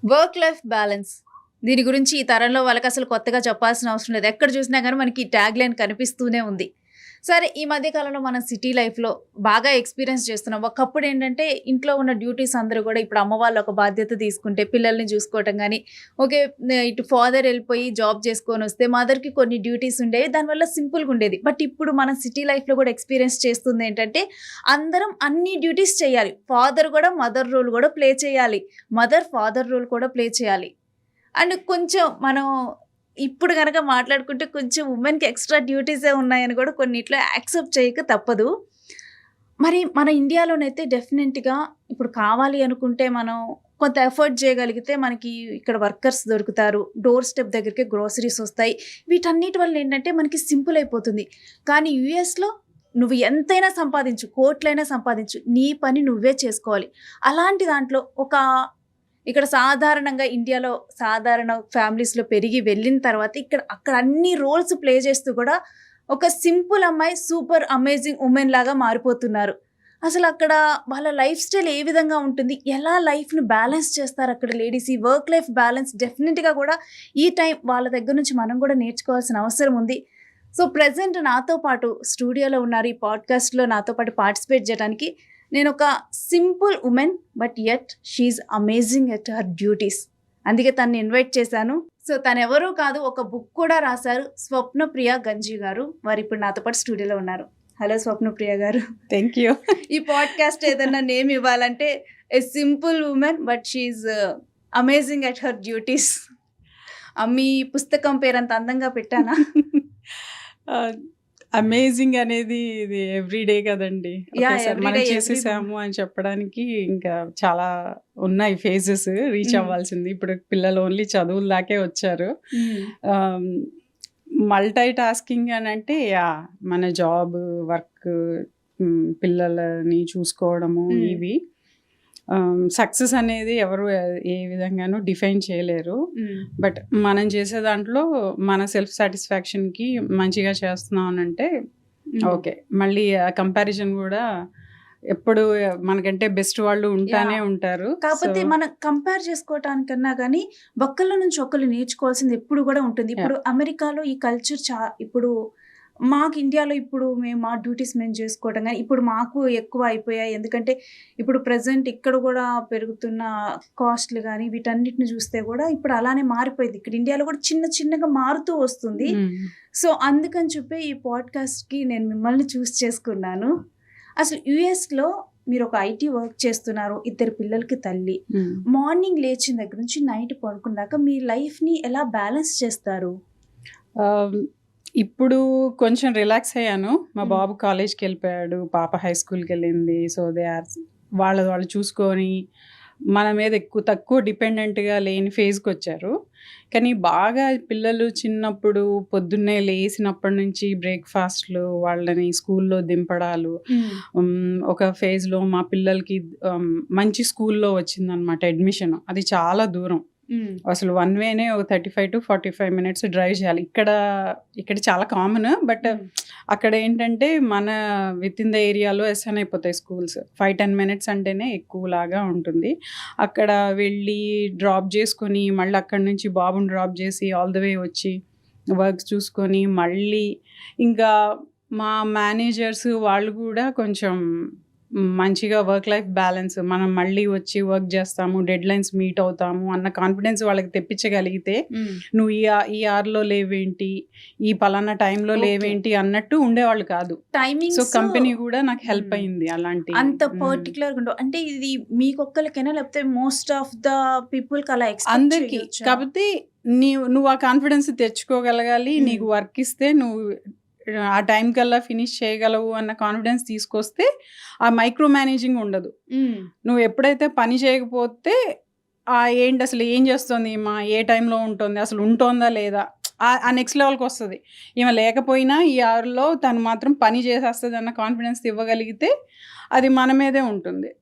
Work life balance. దీని గురించి ఈ తరంలో వాళ్ళకసలు కొత్తగా చెప్పాల్సిన అవసరం లేదు. ఎక్కడ చూసినా గానీ మనకి ఈ ట్యాగ్ లైన్ కనిపిస్తూనే ఉంది. సరే ఈ మధ్య కాలంలో మనం సిటీ లైఫ్‌లో బాగా ఎక్స్‌పీరియన్స్ చేస్తున్నాం. ఒకప్పుడేంటంటే ఇంట్లో ఉన్న డ్యూటీస్ అందరూ గూడా ఇప్పుడు అమ్మ వాళ్ళు ఒక బాధ్యత తీసుకుంటే పిల్లల్ని చూసుకోవటం గానీ, ఓకే. ఇటు ఫాదర్ ఎళ్ళిపోయి జాబ్ చేసుకొనొస్తే మదర్‌కి కొన్ని డ్యూటీస్ ఉండేవి. దానివల్ల సింపుల్‌గుండేది. బట్ ఇప్పుడు మనం సిటీ లైఫ్‌లో గూడా ఎక్స్‌పీరియన్స్ చేస్తుందేంటంటే అందరం అన్ని డ్యూటీస్ చేయాలి. ఫాదర్ గూడా మదర్ రోల్ గూడా ప్లే చేయాలి. మదర్ ఫాదర్ రోల్ కూడా ప్లే చేయాలి. అండ్ కొంచెం మనం ఇప్పుడు గనక మాట్లాడుకుంటే కొంచెం వుమెన్‌కి ఎక్స్‌ట్రా డ్యూటీసే ఉన్నాయని గూడా కొన్నిట్లో యాక్సెప్ట్ చేయక తప్పదు. మరి మన ఇండియాలోనైతే డెఫినెట్‌గా ఇప్పుడు కావాలి అనుకుంటే మనం కొంత ఎఫర్ట్ చేయగలిగితే మనకి ఇక్కడ వర్కర్స్ దొరుకుతారు. డోర్ స్టెప్ దగ్గరికే గ్రోసరీస్ వస్తాయి. వీటన్నిటి వల్ల ఏంటంటే మనకి సింపుల్ అయిపోతుంది. కానీ యూఎస్‌లో నువ్వు ఎంతైనా సంపాదించు, కోట్లైనా సంపాదించు. నీ పని నువ్వే చేసుకోవాలి. అలాంటి దాంట్లో ఇక్కడ సాధారణంగా ఇండియాలో సాధారణ ఫ్యామిలీస్‌లో పెరిగి వెళ్ళిన తర్వాత అక్కడ అన్ని రోల్స్ ప్లే చేస్తూ కూడా ఒక సింపుల్ అమ్మాయి సూపర్ అమేజింగ్ వుమెన్ లాగా మారిపోతున్నారు. అసలక్కడ వాళ్ళ లైఫ్ స్టైల్ ఏ విధంగా ఉంటుంది? ఎలా లైఫ్‌ని బ్యాలెన్స్ చేస్తారు అక్కడ లేడీస్? ఈ వర్క్ లైఫ్ బ్యాలెన్స్ డెఫినిట్‌గా కూడా ఈ టైం వాళ్ళ దగ్గర నుంచి మనం కూడా నేర్చుకోవాల్సిన అవసరం ఉంది. సో, ప్రెజెంట్ నాతో పాటు స్టూడియోలో ఉన్నారు. ఈ పాడ్‌కాస్ట్‌లో నాతో పాటు పార్టిసిపేట్ చేయడానికి నేనొక simple women but yet she is amazing at her duties. అందుకే తనని ఇన్వైట్ చేశాను. సో, తనెవరో కాదు, ఒక బుక్ కూడా రాశారు. స్వప్నప్రియ గంజి గారు. వారిప్పుడు నాతో పాటు స్టూడియోలో ఉన్నారు. హలో స్వప్నప్రియ గారు. Thank you. ఈ పాడ్‌కాస్ట్ ఏదన్నా నేమ్ ఇవ్వాలంటే a simple women but she is amazing at her duties. మీ పుస్తకం పేరంత అందంగా పెట్టానా? అమేజింగ్ అనేది ఇది ఎవ్రీడే కదండి. యాహ్! ఒకేసారి ఎవ్రీ మనం డే చేసేసాము అని చెప్పడానికి ఇంకా చాలా ఉన్నాయి ఫేజెస్ రీచ్ అవ్వాల్సింది. ఇప్పుడు పిల్లలు ఓన్లీ చదువుల దాకే వచ్చారు. మల్టీ టాస్కింగ్ అని అంటే మన జాబ్, వర్క్, పిల్లలని చూసుకోవడము ఇవి. సక్సెస్ అనేది ఎవరు ఏ విధంగానూ డిఫైన్ చేయలేరు. బట్ మనం చేసే దాంట్లో మన సెల్ఫ్ సాటిస్ఫాక్షన్కి మంచిగా చేస్తున్నాం అని అంటే ఓకే. మళ్ళీ ఆ కంపారిజన్ కూడా ఎప్పుడు మనకంటే బెస్ట్ వాళ్ళు ఉంటానే ఉంటారు. కాకపోతే మనం కంపేర్ చేసుకోవటానికన్నా కానీ ఒకళ్ళ నుంచి ఒకళ్ళు నేర్చుకోవాల్సింది ఎప్పుడు కూడా ఉంటుంది. ఇప్పుడు అమెరికాలో ఈ కల్చర్ ఇప్పుడు మాకు ఇండియాలో ఇప్పుడు మేము మా డ్యూటీస్ మేము చేసుకోవటం కానీ ఇప్పుడు మాకు ఎక్కువ అయిపోయాయి. ఎందుకంటే ఇప్పుడు ప్రజెంట్ ఇక్కడ కూడా పెరుగుతున్న కాస్ట్లు కానీ వీటన్నిటిని చూస్తే కూడా ఇప్పుడు అలానే మారిపోయింది. ఇక్కడ ఇండియాలో కూడా చిన్న చిన్నగా మారుతూ వస్తుంది. సో, అందుకని చెప్పి ఈ పాడ్కాస్ట్కి నేను మిమ్మల్ని చూస్ చేసుకున్నాను. అసలు యుఎస్లో మీరు ఒక ఐటీ వర్క్ చేస్తున్నారు, 2 పిల్లలకి తల్లి. మార్నింగ్ లేచిన దగ్గర నుంచి నైట్ పడుకున్నాక మీ లైఫ్ని ఎలా బ్యాలెన్స్ చేస్తారు? ఇప్పుడు కొంచెం రిలాక్స్ అయ్యాను. మా బాబు కాలేజ్కి వెళ్ళిపోయాడు, పాప హై స్కూల్కి వెళ్ళింది. సో వాళ్ళు చూసుకొని మన మీద తక్కువ డిపెండెంట్గా లేని ఫేజ్కి వచ్చారు. కానీ బాగా పిల్లలు చిన్నప్పుడు పొద్దున్నే లేసినప్పటి నుంచి బ్రేక్ఫాస్ట్లు, వాళ్ళని స్కూల్లో దింపడాలు. ఒక ఫేజ్లో మా పిల్లలకి మంచి స్కూల్లో వచ్చిందనమాట అడ్మిషన్. అది చాలా దూరం. అసలు వన్ వేనే ఒక 35 to 45 minutes డ్రైవ్ చేయాలి. ఇక్కడ చాలా కామన్. బట్ అక్కడ ఏంటంటే మన విత్ ఇన్ ద ఏరియాలో ఎస్ఎన్ అయిపోతాయి స్కూల్స్. 5-10 minutes అంటేనే ఎక్కువలాగా ఉంటుంది. అక్కడ వెళ్ళి డ్రాప్ చేసుకొని మళ్ళీ అక్కడి నుంచి బాబుని డ్రాప్ చేసి ఆల్ ద వే వచ్చి వర్క్ చూసుకొని మళ్ళీ ఇంకా మా మేనేజర్స్ వాళ్ళు కూడా కొంచెం మంచిగా వర్క్ లైఫ్ బ్యాలెన్స్, మనం మళ్ళీ వచ్చి వర్క్ చేస్తాము, డెడ్ లైన్స్ మీట్ అవుతాము అన్న కాన్ఫిడెన్స్ వాళ్ళకి తెప్పించగలిగితే నువ్వు ఈ ఆర్లో లేవేంటి, ఈ పలానా టైంలో లేవేంటి అన్నట్టు ఉండేవాళ్ళు కాదు. టైమింగ్ సో కంపెనీ కూడా నాకు హెల్ప్ అయింది. అలాంటి అంత పర్టికులర్ ఉండవు. అంటే ఇది మీకొక్కరికైనా లేకపోతే మోస్ట్ ఆఫ్ ద పీపుల్కి అలా అందరికి. కాకపోతే నువ్వు ఆ కాన్ఫిడెన్స్ తెచ్చుకోగలగాలి. నీకు వర్క్ ఇస్తే నువ్వు ఆ టైం కల్లా ఫినిష్ చేయగలవు అన్న కాన్ఫిడెన్స్ తీసుకొస్తే ఆ మైక్రో మేనేజింగ్ ఉండదు. నువ్వు ఎప్పుడైతే పని చేయకపోతే ఏంటి అసలు ఏం చేస్తుంది ఈమె, ఏ టైంలో ఉంటుంది, అసలు ఉంటుందా లేదా, ఆ నెక్స్ట్ లెవెల్కి వస్తుంది. ఈమె లేకపోయినా ఈ ఆర్లో తను మాత్రం పని చేసేస్తుంది అన్న కాన్ఫిడెన్స్ ఇవ్వగలిగితే అది మన మీదే ఉంటుంది.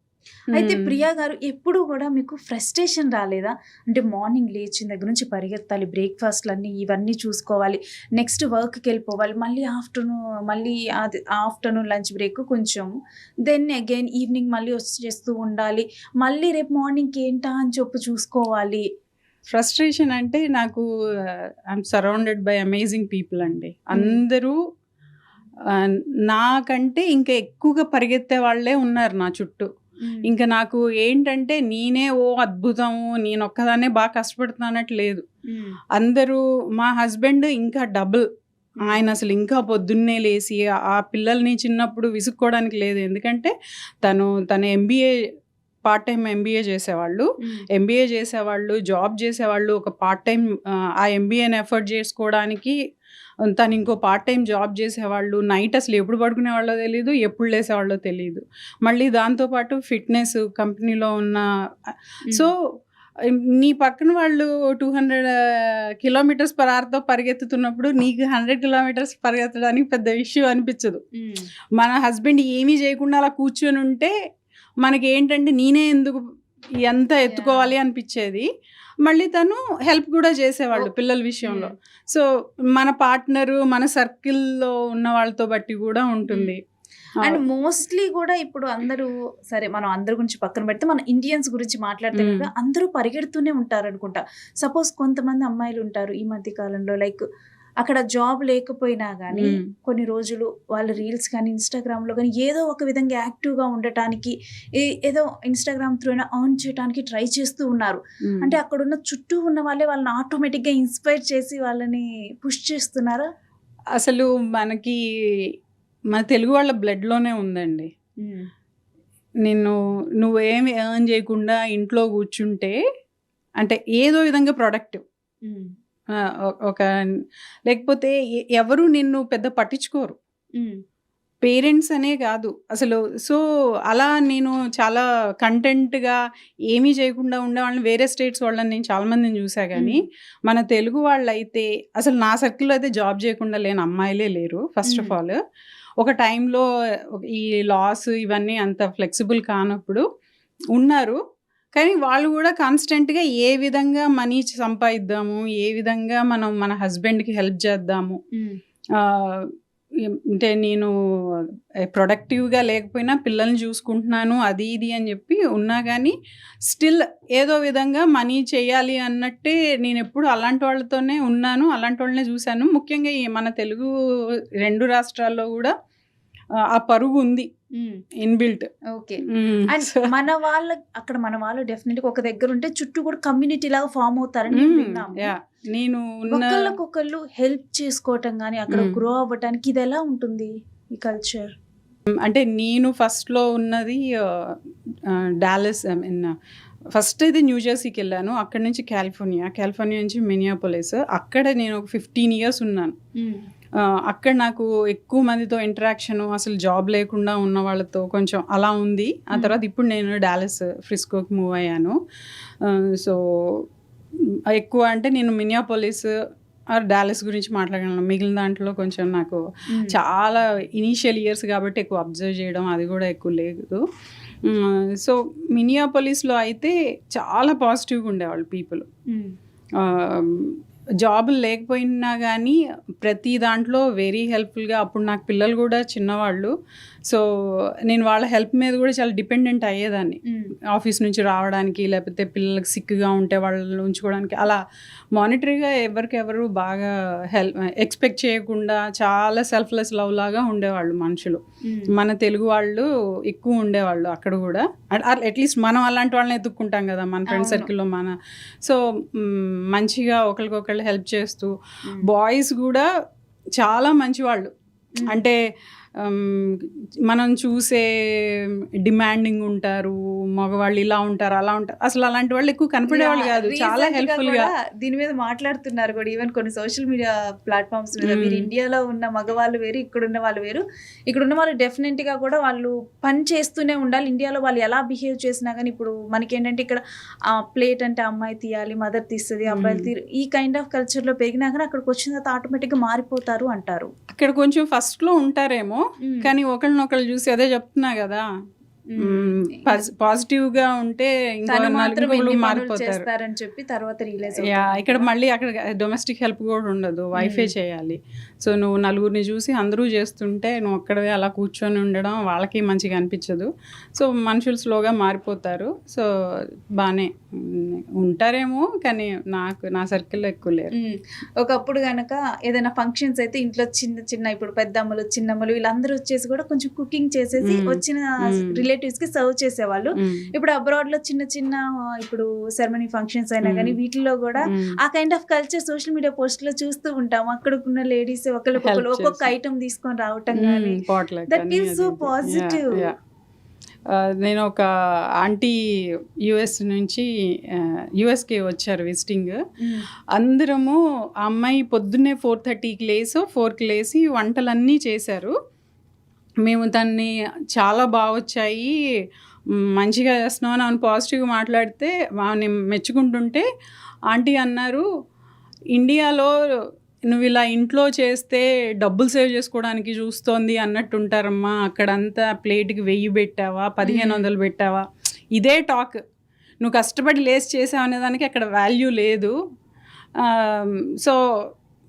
అయితే ప్రియా గారు ఎప్పుడు కూడా మీకు ఫ్రస్ట్రేషన్ రాలేదా? అంటే మార్నింగ్ లేచిన దగ్గర నుంచి పరిగెత్తాలి, బ్రేక్‌ఫాస్ట్‌లన్నీ ఇవన్నీ చూసుకోవాలి, నెక్స్ట్ వర్క్‌కి వెళ్ళిపోవాలి, మళ్ళీ అది ఆఫ్టర్‌నూన్ లంచ్ బ్రేక్ కొంచెం, దెన్ అగైన్ ఈవినింగ్ మళ్ళీ వచ్చేస్తూ ఉండాలి, మళ్ళీ రేపు మార్నింగ్‌కి ఏంటా అని చెప్పి చూసుకోవాలి. ఫ్రస్ట్రేషన్ అంటే నాకు I'm surrounded by amazing people అండి. అందరూ నాకంటే ఇంకా ఎక్కువగా పరిగెత్తే వాళ్ళే ఉన్నారు నా చుట్టూ. ఇంకా నాకు ఏంటంటే నేనే ఓ అద్భుతము, నేనొక్కదాన్నే బాగా కష్టపడుతున్నట్టు లేదు. అందరూ మా హస్బెండ్ ఇంకా డబుల్. ఆయన అసలు ఇంకా పొద్దున్నే లేసి ఆ పిల్లల్ని చిన్నప్పుడు విసుక్కోవడానికి లేదు. ఎందుకంటే తను ఎంబీఏ పార్ట్ టైం ఎంబీఏ చేసేవాళ్ళు, జాబ్ చేసేవాళ్ళు. ఒక పార్ట్ టైం ఆ ఎంబీఏని ఎఫర్ట్ చేసుకోవడానికి తను ఇంకో పార్ట్ టైం జాబ్ చేసేవాళ్ళు. నైట్ అసలు ఎప్పుడు పడుకునేవాళ్ళో తెలీదు, ఎప్పుడు లేసేవాళ్ళో తెలీదు. మళ్ళీ దాంతోపాటు ఫిట్నెస్ కంపెనీలో ఉన్న సో నీ పక్కన వాళ్ళు 200 కిలోమీటర్స్ పర్ అవర్‌తో పరిగెత్తుతున్నప్పుడు నీకు 100 కిలోమీటర్స్ పరిగెత్తడానికి పెద్ద ఇష్యూ అనిపించదు. మన హస్బెండ్ ఏమీ చేయకుండా అలా కూర్చొని ఉంటే మనకి ఏంటంటే నేనే ఎందుకు ఎంత ఎత్తుకోవాలి అనిపించేది. మళ్ళీ తను హెల్ప్ కూడా చేసేవాళ్ళు పిల్లల విషయంలో. సో మన పార్ట్నరు, మన సర్కిల్లో ఉన్న వాళ్ళతో బట్టి కూడా ఉంటుంది. అండ్ మోస్ట్లీ కూడా ఇప్పుడు అందరూ, సరే మనం అందరి గురించి పక్కన పెడితే మన ఇండియన్స్ గురించి మాట్లాడితే కనుక అందరూ పరిగెడుతూనే ఉంటారు అనుకుంటా. సపోజ్ కొంతమంది అమ్మాయిలు ఉంటారు ఈ మధ్య కాలంలో, లైక్ అక్కడ జాబ్ లేకపోయినా కానీ కొన్ని రోజులు వాళ్ళ రీల్స్ కానీ ఇన్స్టాగ్రామ్లో కానీ ఏదో ఒక విధంగా యాక్టివ్గా ఉండటానికి, ఏదో ఇన్స్టాగ్రామ్ త్రూనా ఆన్ చేయడానికి ట్రై చేస్తూ ఉన్నారు. అంటే అక్కడున్న చుట్టూ ఉన్న వాళ్ళే వాళ్ళని ఆటోమేటిక్గా ఇన్స్పైర్ చేసి వాళ్ళని పుష్ చేస్తున్నారా? అసలు మన తెలుగు వాళ్ళ బ్లడ్లోనే ఉందండి. నువ్వేమి ఎర్న్ చేయకుండా ఇంట్లో కూర్చుంటే అంటే ఏదో విధంగా ప్రొడక్టివ్, లేకపోతే ఎవరు నిన్ను పెద్ద పట్టించుకోరు, పేరెంట్స్ అనే కాదు అసలు. సో అలా నేను చాలా కంటెంట్గా ఏమీ చేయకుండా ఉండేవాళ్ళని, వేరే స్టేట్స్ వాళ్ళని నేను చాలామందిని చూసా. కానీ మన తెలుగు వాళ్ళు అయితే అసలు నా సర్కిల్లో అయితే జాబ్ చేయకుండా లేని అమ్మాయిలే లేరు. ఫస్ట్ ఆఫ్ ఆల్ ఒక టైంలో ఈ లాస్ ఇవన్నీ అంత ఫ్లెక్సిబుల్ కానప్పుడు ఉన్నారు. కానీ వాళ్ళు కూడా కాన్స్టెంట్గా ఏ విధంగా మనీ సంపాదిద్దాము, ఏ విధంగా మనం మన హస్బెండ్కి హెల్ప్ చేద్దాము, అంటే నేను ప్రొడక్టివ్గా లేకపోయినా పిల్లల్ని చూసుకుంటున్నాను అది ఇది అని చెప్పి ఉన్నా కానీ స్టిల్ ఏదో విధంగా మనీ చేయాలి అన్నట్టే నేను ఎప్పుడు అలాంటి వాళ్ళతోనే ఉన్నాను, అలాంటి వాళ్ళనే చూశాను. ముఖ్యంగా మన తెలుగు 2 రాష్ట్రాల్లో కూడా ఆ పరుగు ఉంది ఇన్బిల్ట్. ఓకే. అండ్ మన వాళ్ళు డెఫినెట్గా ఒక దగ్గర ఉంటే చుట్టూ కూడా కమ్యూనిటీ లాగా ఫామ్ అవుతారని నేను ఒకళ్ళకొకళ్ళు హెల్ప్ చేసుకోవటం కానీ అక్కడ గ్రో అవ్వటానికి ఇది ఎలా ఉంటుంది ఈ కల్చర్? అంటే నేను ఫస్ట్లో ఉన్నది డాలస్, ఫస్ట్ అయితే న్యూజెర్సీకి వెళ్ళాను, అక్కడ నుంచి కాలిఫోర్నియా నుంచి మినియాపోలిస్. అక్కడ నేను ఒక 15 years ఉన్నాను. అక్కడ నాకు ఎక్కువ మందితో ఇంటరాక్షను, అసలు జాబ్ లేకుండా ఉన్న వాళ్ళతో కొంచెం అలా ఉంది. ఆ తర్వాత ఇప్పుడు నేను డాలస్ ఫ్రిస్కోకి మూవ్ అయ్యాను. సో ఎక్కువ అంటే నేను మినియాపోలిస్ ఆర్ డాలస్ గురించి మాట్లాడగలను. మిగిలిన దాంట్లో కొంచెం నాకు చాలా ఇనీషియల్ ఇయర్స్ కాబట్టి ఎక్కువ అబ్జర్వ్ చేయడం అది కూడా ఎక్కువ లేదు. సో మినియాపోలిస్లో అయితే చాలా పాజిటివ్గా ఉండేవాళ్ళు పీపుల్. జాబులు లేకపోయినా కానీ ప్రతి దాంట్లో వెరీ హెల్ప్ఫుల్గా. అప్పుడు నాకు పిల్లలు కూడా చిన్నవాళ్ళు. సో నేను వాళ్ళ హెల్ప్ మీద కూడా చాలా డిపెండెంట్ అయ్యేదాన్ని. ఆఫీస్ నుంచి రావడానికి, లేకపోతే పిల్లలకి సిక్గా ఉంటే వాళ్ళని ఉంచుకోవడానికి, అలా మానిటరీగా ఎవరికెవరు బాగా ఎక్స్పెక్ట్ చేయకుండా చాలా సెల్ఫ్లెస్ లవ్ లాగా ఉండేవాళ్ళు మనుషులు. మన తెలుగు వాళ్ళు ఎక్కువ ఉండేవాళ్ళు అక్కడ కూడా. అట్లీస్ట్ మనం అలాంటి వాళ్ళని ఎత్తుక్కుంటాం కదా మన ఫ్రెండ్ సర్కిల్లో. సో మంచిగా ఒకరికొకళ్ళు హెల్ప్ చేస్తూ, బాయ్స్ కూడా చాలా మంచివాళ్ళు. అంటే మనం చూసే డిమాండింగ్ ఉంటారు, మగవాళ్ళు ఇలా ఉంటారు అలా ఉంటారు, అసలు అలాంటి వాళ్ళు ఎక్కువ కనపడేవాళ్ళు కాదు. చాలా హెల్ప్ఫుల్గా దీని మీద మాట్లాడుతున్నారు కూడా. ఈవెన్ కొన్ని సోషల్ మీడియా ప్లాట్ఫామ్స్ మీద మీరు ఇండియాలో ఉన్న మగవాళ్ళు వేరు, ఇక్కడున్న వాళ్ళు వేరు. ఇక్కడున్న వాళ్ళు డెఫినెట్గా కూడా వాళ్ళు పని చేస్తూనే ఉండాలి. ఇండియాలో వాళ్ళు ఎలా బిహేవ్ చేసినా కానీ, ఇప్పుడు మనకేంటంటే ఇక్కడ ప్లేట్ అంటే అమ్మాయి తీయాలి, మదర్ తీస్తుంది, అబ్బాయిలు తీరు, ఈ కైండ్ ఆఫ్ కల్చర్లో పెరిగినా కానీ అక్కడికి వచ్చిన తర్వాత ఆటోమేటిక్గా మారిపోతారు అంటారు. అక్కడ కొంచెం ఫస్ట్లో ఉంటారేమో, కానీ ఒకళ్ళనొకళ్ళు చూసి అదే చెప్తున్నా కదా, పాజిటివ్ గా ఉంటే తను మాత్రం ఇంకొకరు ఎన్ని పనులు మారిపోతారు. చేస్తారని చెప్పి తర్వాత రియలైజ్ ఇక్కడ మళ్ళీ అక్కడ డొమెస్టిక్ హెల్ప్ కూడా ఉండదు, వైఫే చేయాలి. సో నువ్వు నలుగురిని చూసి అందరూ చేస్తుంటే నువ్వు అక్కడే అలా కూర్చొని ఉండడం వాళ్ళకి మంచిగా అనిపించదు. సో మనుషులు స్లోగా మారిపోతారు. సో బాగానే ఉంటారేమో, కానీ నా సర్కిల్లో ఎక్కువ లేరు. ఒకప్పుడు గనక ఏదైనా ఫంక్షన్స్ అయితే ఇంట్లో చిన్న చిన్న ఇప్పుడు పెద్దమ్మలు చిన్నమ్మలు వీళ్ళందరూ వచ్చేసి కూడా కొంచెం కుకింగ్ చేసేసి వచ్చిన రిలేటివ్స్ కి సర్వ్ చేసేవాళ్ళు. ఇప్పుడు అబ్రాడ్ లో చిన్న చిన్న ఇప్పుడు సెరమనీ ఫంక్షన్స్ అయినా కానీ వీటిలో కూడా ఆ kind of culture social media post లో చూస్తూ ఉంటాం. అక్కడకున్న లేడీస్ ఒకరికొకరు ఒక్కొక్క ఐటమ్ తీసుకొని రావటం కానీ దట్ ఫీల్స్ సో పాజిటివ్. నేను ఒక ఆంటీ యుఎస్కి వచ్చారు విజిటింగ్. అందరము ఆ అమ్మాయి పొద్దున్నే 4:30కి లేసి 4కి లేసి వంటలన్నీ చేశారు. మేము దాన్ని చాలా బాగా వచ్చాయి, మంచిగా చేస్తున్నావు అని పాజిటివ్గా మాట్లాడితే ఆమె మెచ్చుకుంటుంటే ఆంటీ అన్నారు, ఇండియాలో నువ్వు ఇలా ఇంట్లో చేస్తే డబ్బులు సేవ్ చేసుకోవడానికి చూస్తోంది అన్నట్టు ఉంటారమ్మా, అక్కడంతా ప్లేట్కి 1000 పెట్టావా 1500 పెట్టావా ఇదే టాక్, నువ్వు కష్టపడి లేసి చేసావు అనేదానికి అక్కడ వాల్యూ లేదు. సో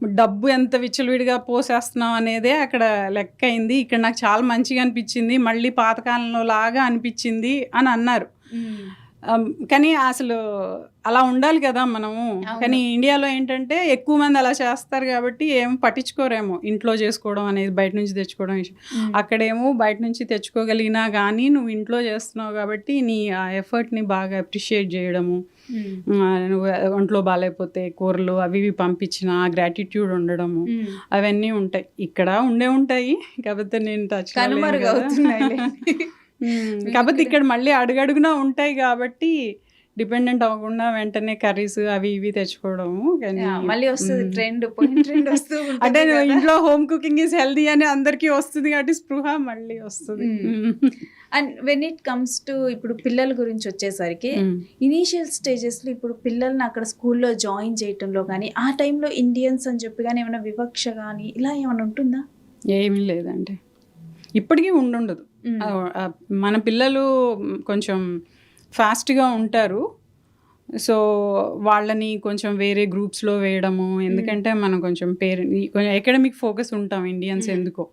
డబ్బు ఎంత విచ్చలవిడిగా పోసేస్తున్నావు అనేదే అక్కడ లెక్క అయింది. ఇక్కడ నాకు చాలా మంచిగా అనిపించింది, మళ్ళీ పాతకాలంలో లాగా అనిపించింది అని అన్నారు. కానీ అసలు అలా ఉండాలి కదా మనము. కానీ ఇండియాలో ఏంటంటే ఎక్కువ మంది అలా చేస్తారు కాబట్టి ఏం పట్టించుకోరేమో ఇంట్లో చేసుకోవడం అనేది, బయట నుంచి తెచ్చుకోవడం. అక్కడేమో బయట నుంచి తెచ్చుకోగలిగినా కానీ నువ్వు ఇంట్లో చేస్తున్నావు కాబట్టి నీ ఆ ఎఫర్ట్ని బాగా అప్రిషియేట్ చేయడము, నువ్వు ఒంట్లో బాగాలేకపోతే కూరలు అవి ఇవి పంపించిన గ్రాటిట్యూడ్ ఉండడము అవన్నీ ఉంటాయి. ఇక్కడ ఉంటాయి కాకపోతే నేను టచ్ కాకపోతే ఇక్కడ మళ్ళీ అడుగడుగునా ఉంటాయి కాబట్టి డిపెండెంట్ అవ్వకుండా వెంటనే కర్రీస్ అవి ఇవి తెచ్చుకోవడము. మళ్ళీ వస్తుంది ట్రెండ్ వస్తుంది అంటే ఇంట్లో హోమ్ కుకింగ్ ఈజ్ హెల్దీ అని అందరికీ వస్తుంది కాబట్టి స్పృహ మళ్ళీ వస్తుంది. And when it comes to ఇప్పుడు పిల్లల గురించి వచ్చేసరికి ఇనీషియల్ స్టేజెస్లో ఇప్పుడు పిల్లల్ని అక్కడ స్కూల్లో జాయిన్ చేయటంలో కానీ ఆ టైంలో ఇండియన్స్ అని చెప్పి కానీ ఏమైనా వివక్ష కానీ ఇలా ఏమైనా ఉంటుందా? ఏమీ లేదండి, ఇప్పటికీ ఉండదు. మన పిల్లలు కొంచెం ఫాస్ట్గా ఉంటారు. సో వాళ్ళని కొంచెం వేరే గ్రూప్స్లో వేయడము, ఎందుకంటే మనం కొంచెం కొంచెం అకాడమిక్ ఫోకస్ ఉంటాం ఇండియన్స్ ఎందుకో.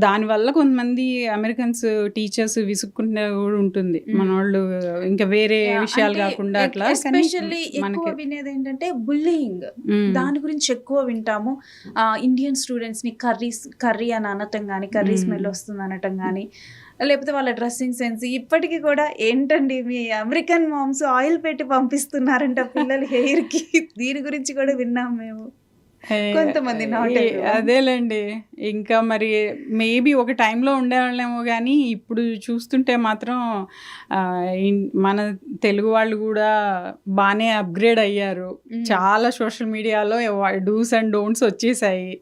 దానివల్ల కొంతమంది అమెరికన్స్ టీచర్స్ విసుక్కుంటే కూడా ఉంటుంది. మన వాళ్ళు ఇంకా వేరే విషయాలు కాకుండా అట్లా. ఎస్పెషల్లీ ఎక్కువ వినేది ఏంటంటే బుల్లింగ్, దాని గురించి ఎక్కువ వింటాము. ఇండియన్ స్టూడెంట్స్ ని కర్రీ అని అనటం కానీ, కర్రీ స్మెల్ వస్తుంది అనటం కానీ, లేకపోతే వాళ్ళ డ్రెస్సింగ్ సెన్స్. ఇప్పటికీ కూడా ఏంటండి మీ అమెరికన్ మామ్స్ ఆయిల్ పెట్టి పంపిస్తున్నారంట పిల్లల హెయిర్ కి, దీని గురించి కూడా విన్నాం మేము కొంతమంది. అదేలేండి, ఇంకా మరి మేబీ ఒక టైంలో ఉండేవాళ్ళేమో కానీ ఇప్పుడు చూస్తుంటే మాత్రం మన తెలుగు వాళ్ళు కూడా బాగానే అప్గ్రేడ్ అయ్యారు. చాలా సోషల్ మీడియాలో డూస్ అండ్ డోంట్స్ వచ్చేసాయి.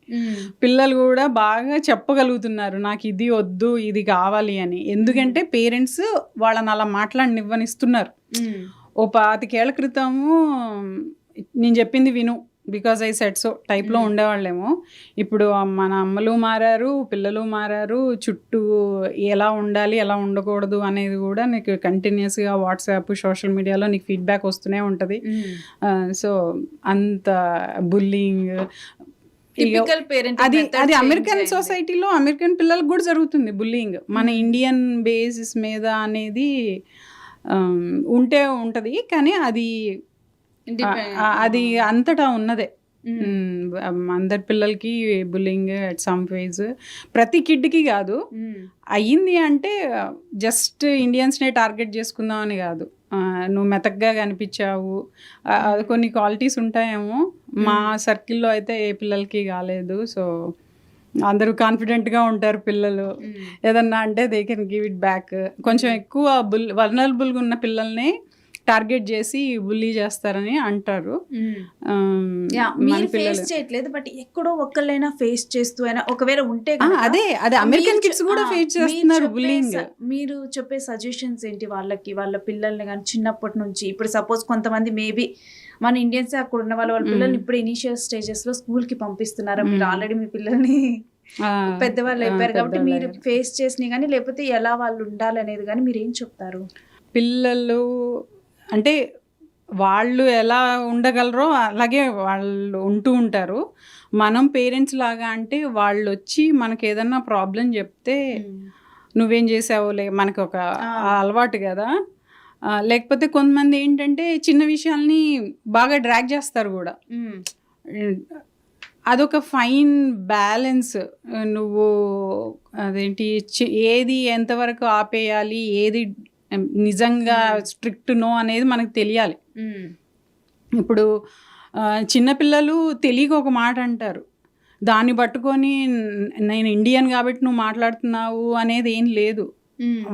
పిల్లలు కూడా బాగా చెప్పగలుగుతున్నారు నాకు ఇది వద్దు ఇది కావాలి అని. ఎందుకంటే పేరెంట్స్ వాళ్ళని అలా మాట్లాడనివ్వనిస్తున్నారు. ఓ 25 ఏళ్ల క్రితము నేను చెప్పింది విను బికాజ్ ఐ సెట్ సో టైప్లో ఉండేవాళ్ళేమో. ఇప్పుడు మన అమ్మలు మారారు, పిల్లలు మారారు, చుట్టూ ఎలా ఉండాలి ఎలా ఉండకూడదు అనేది కూడా నీకు కంటిన్యూస్గా వాట్సాప్ సోషల్ మీడియాలో నీకు ఫీడ్బ్యాక్ వస్తూనే ఉంటుంది. సో అంత బుల్లింగ్ అది అమెరికన్ సొసైటీలో అమెరికన్ పిల్లలకు కూడా జరుగుతుంది బుల్లింగ్. మన ఇండియన్ బేసిస్ మీద అనేది ఉంటుంది, కానీ అది అంతటా ఉన్నదే. అందరి పిల్లలకి బుల్లింగ్ అట్ సమ్ ఫేజ్, ప్రతి కిడ్కి కాదు. అయ్యింది అంటే జస్ట్ ఇండియన్స్నే టార్గెట్ చేసుకుందాం అని కాదు. నువ్వు మెతగ్గా కనిపించావు, కొన్ని క్వాలిటీస్ ఉంటాయేమో. మా సర్కిల్లో అయితే ఏ పిల్లలకి కాలేదు. సో అందరూ కాన్ఫిడెంట్గా ఉంటారు పిల్లలు. ఏదన్నా అంటే they can give it back. కొంచెం ఎక్కువ వల్నరబుల్గా ఉన్న పిల్లల్ని టార్గెట్ చేసి బుల్లీ చేస్తారని అంటారు. ఫేస్ చేయట్లేదు, బట్ ఎక్కడో ఒక్కళ్ళైనా ఫేస్ చేస్తూ అయినా ఒకవేళ ఉంటే అదే అమెరికన్ కిడ్స్ కూడా ఫేస్ చేస్తున్నారు బుల్లింగ్. మీరు చెప్పే సజెషన్స్ ఏంటి వాళ్ళకి, వాళ్ళ పిల్లల్ని కానీ చిన్నప్పటి నుంచి? ఇప్పుడు సపోజ్ కొంతమంది మేబీ మన ఇండియన్స్ అక్కడ ఉన్న వాళ్ళ పిల్లల్ని ఇప్పుడు ఇనిషియల్ స్టేజెస్ లో స్కూల్ కి పంపిస్తున్నారా? మీరు ఆల్రెడీ మీ పిల్లల్ని పెద్దవాళ్ళు అయిపోయారు కాబట్టి పెద్దవాళ్ళు మీరు అయ్యారు. ఫేస్ చేసినవి కానీ లేకపోతే ఎలా వాళ్ళు ఉండాలనేది కానీ మీరు ఏం చెప్తారు? పిల్లలు అంటే వాళ్ళు ఎలా ఉండగలరో అలాగే వాళ్ళు ఉంటూ ఉంటారు. మనం పేరెంట్స్ లాగా అంటే వాళ్ళొచ్చి మనకేదన్నా ప్రాబ్లమ్ చెప్తే నువ్వేం చేసావులే మనకొక అలవాటు కదా. లేకపోతే కొంతమంది ఏంటంటే చిన్న విషయాల్ని బాగా డ్రాగ్ చేస్తారు కూడా. అదొక ఫైన్ బ్యాలెన్స్. నువ్వు అదేంటి ఏది ఎంతవరకు ఆపేయాలి, ఏది నిజంగా స్ట్రిక్ట్ నో అనేది మనకు తెలియాలి. ఇప్పుడు చిన్నపిల్లలు తెలియక ఒక మాట అంటారు, దాన్ని పట్టుకొని నేను ఇండియన్ కాబట్టి నువ్వు మాట్లాడుతున్నావు అనేది ఏం లేదు.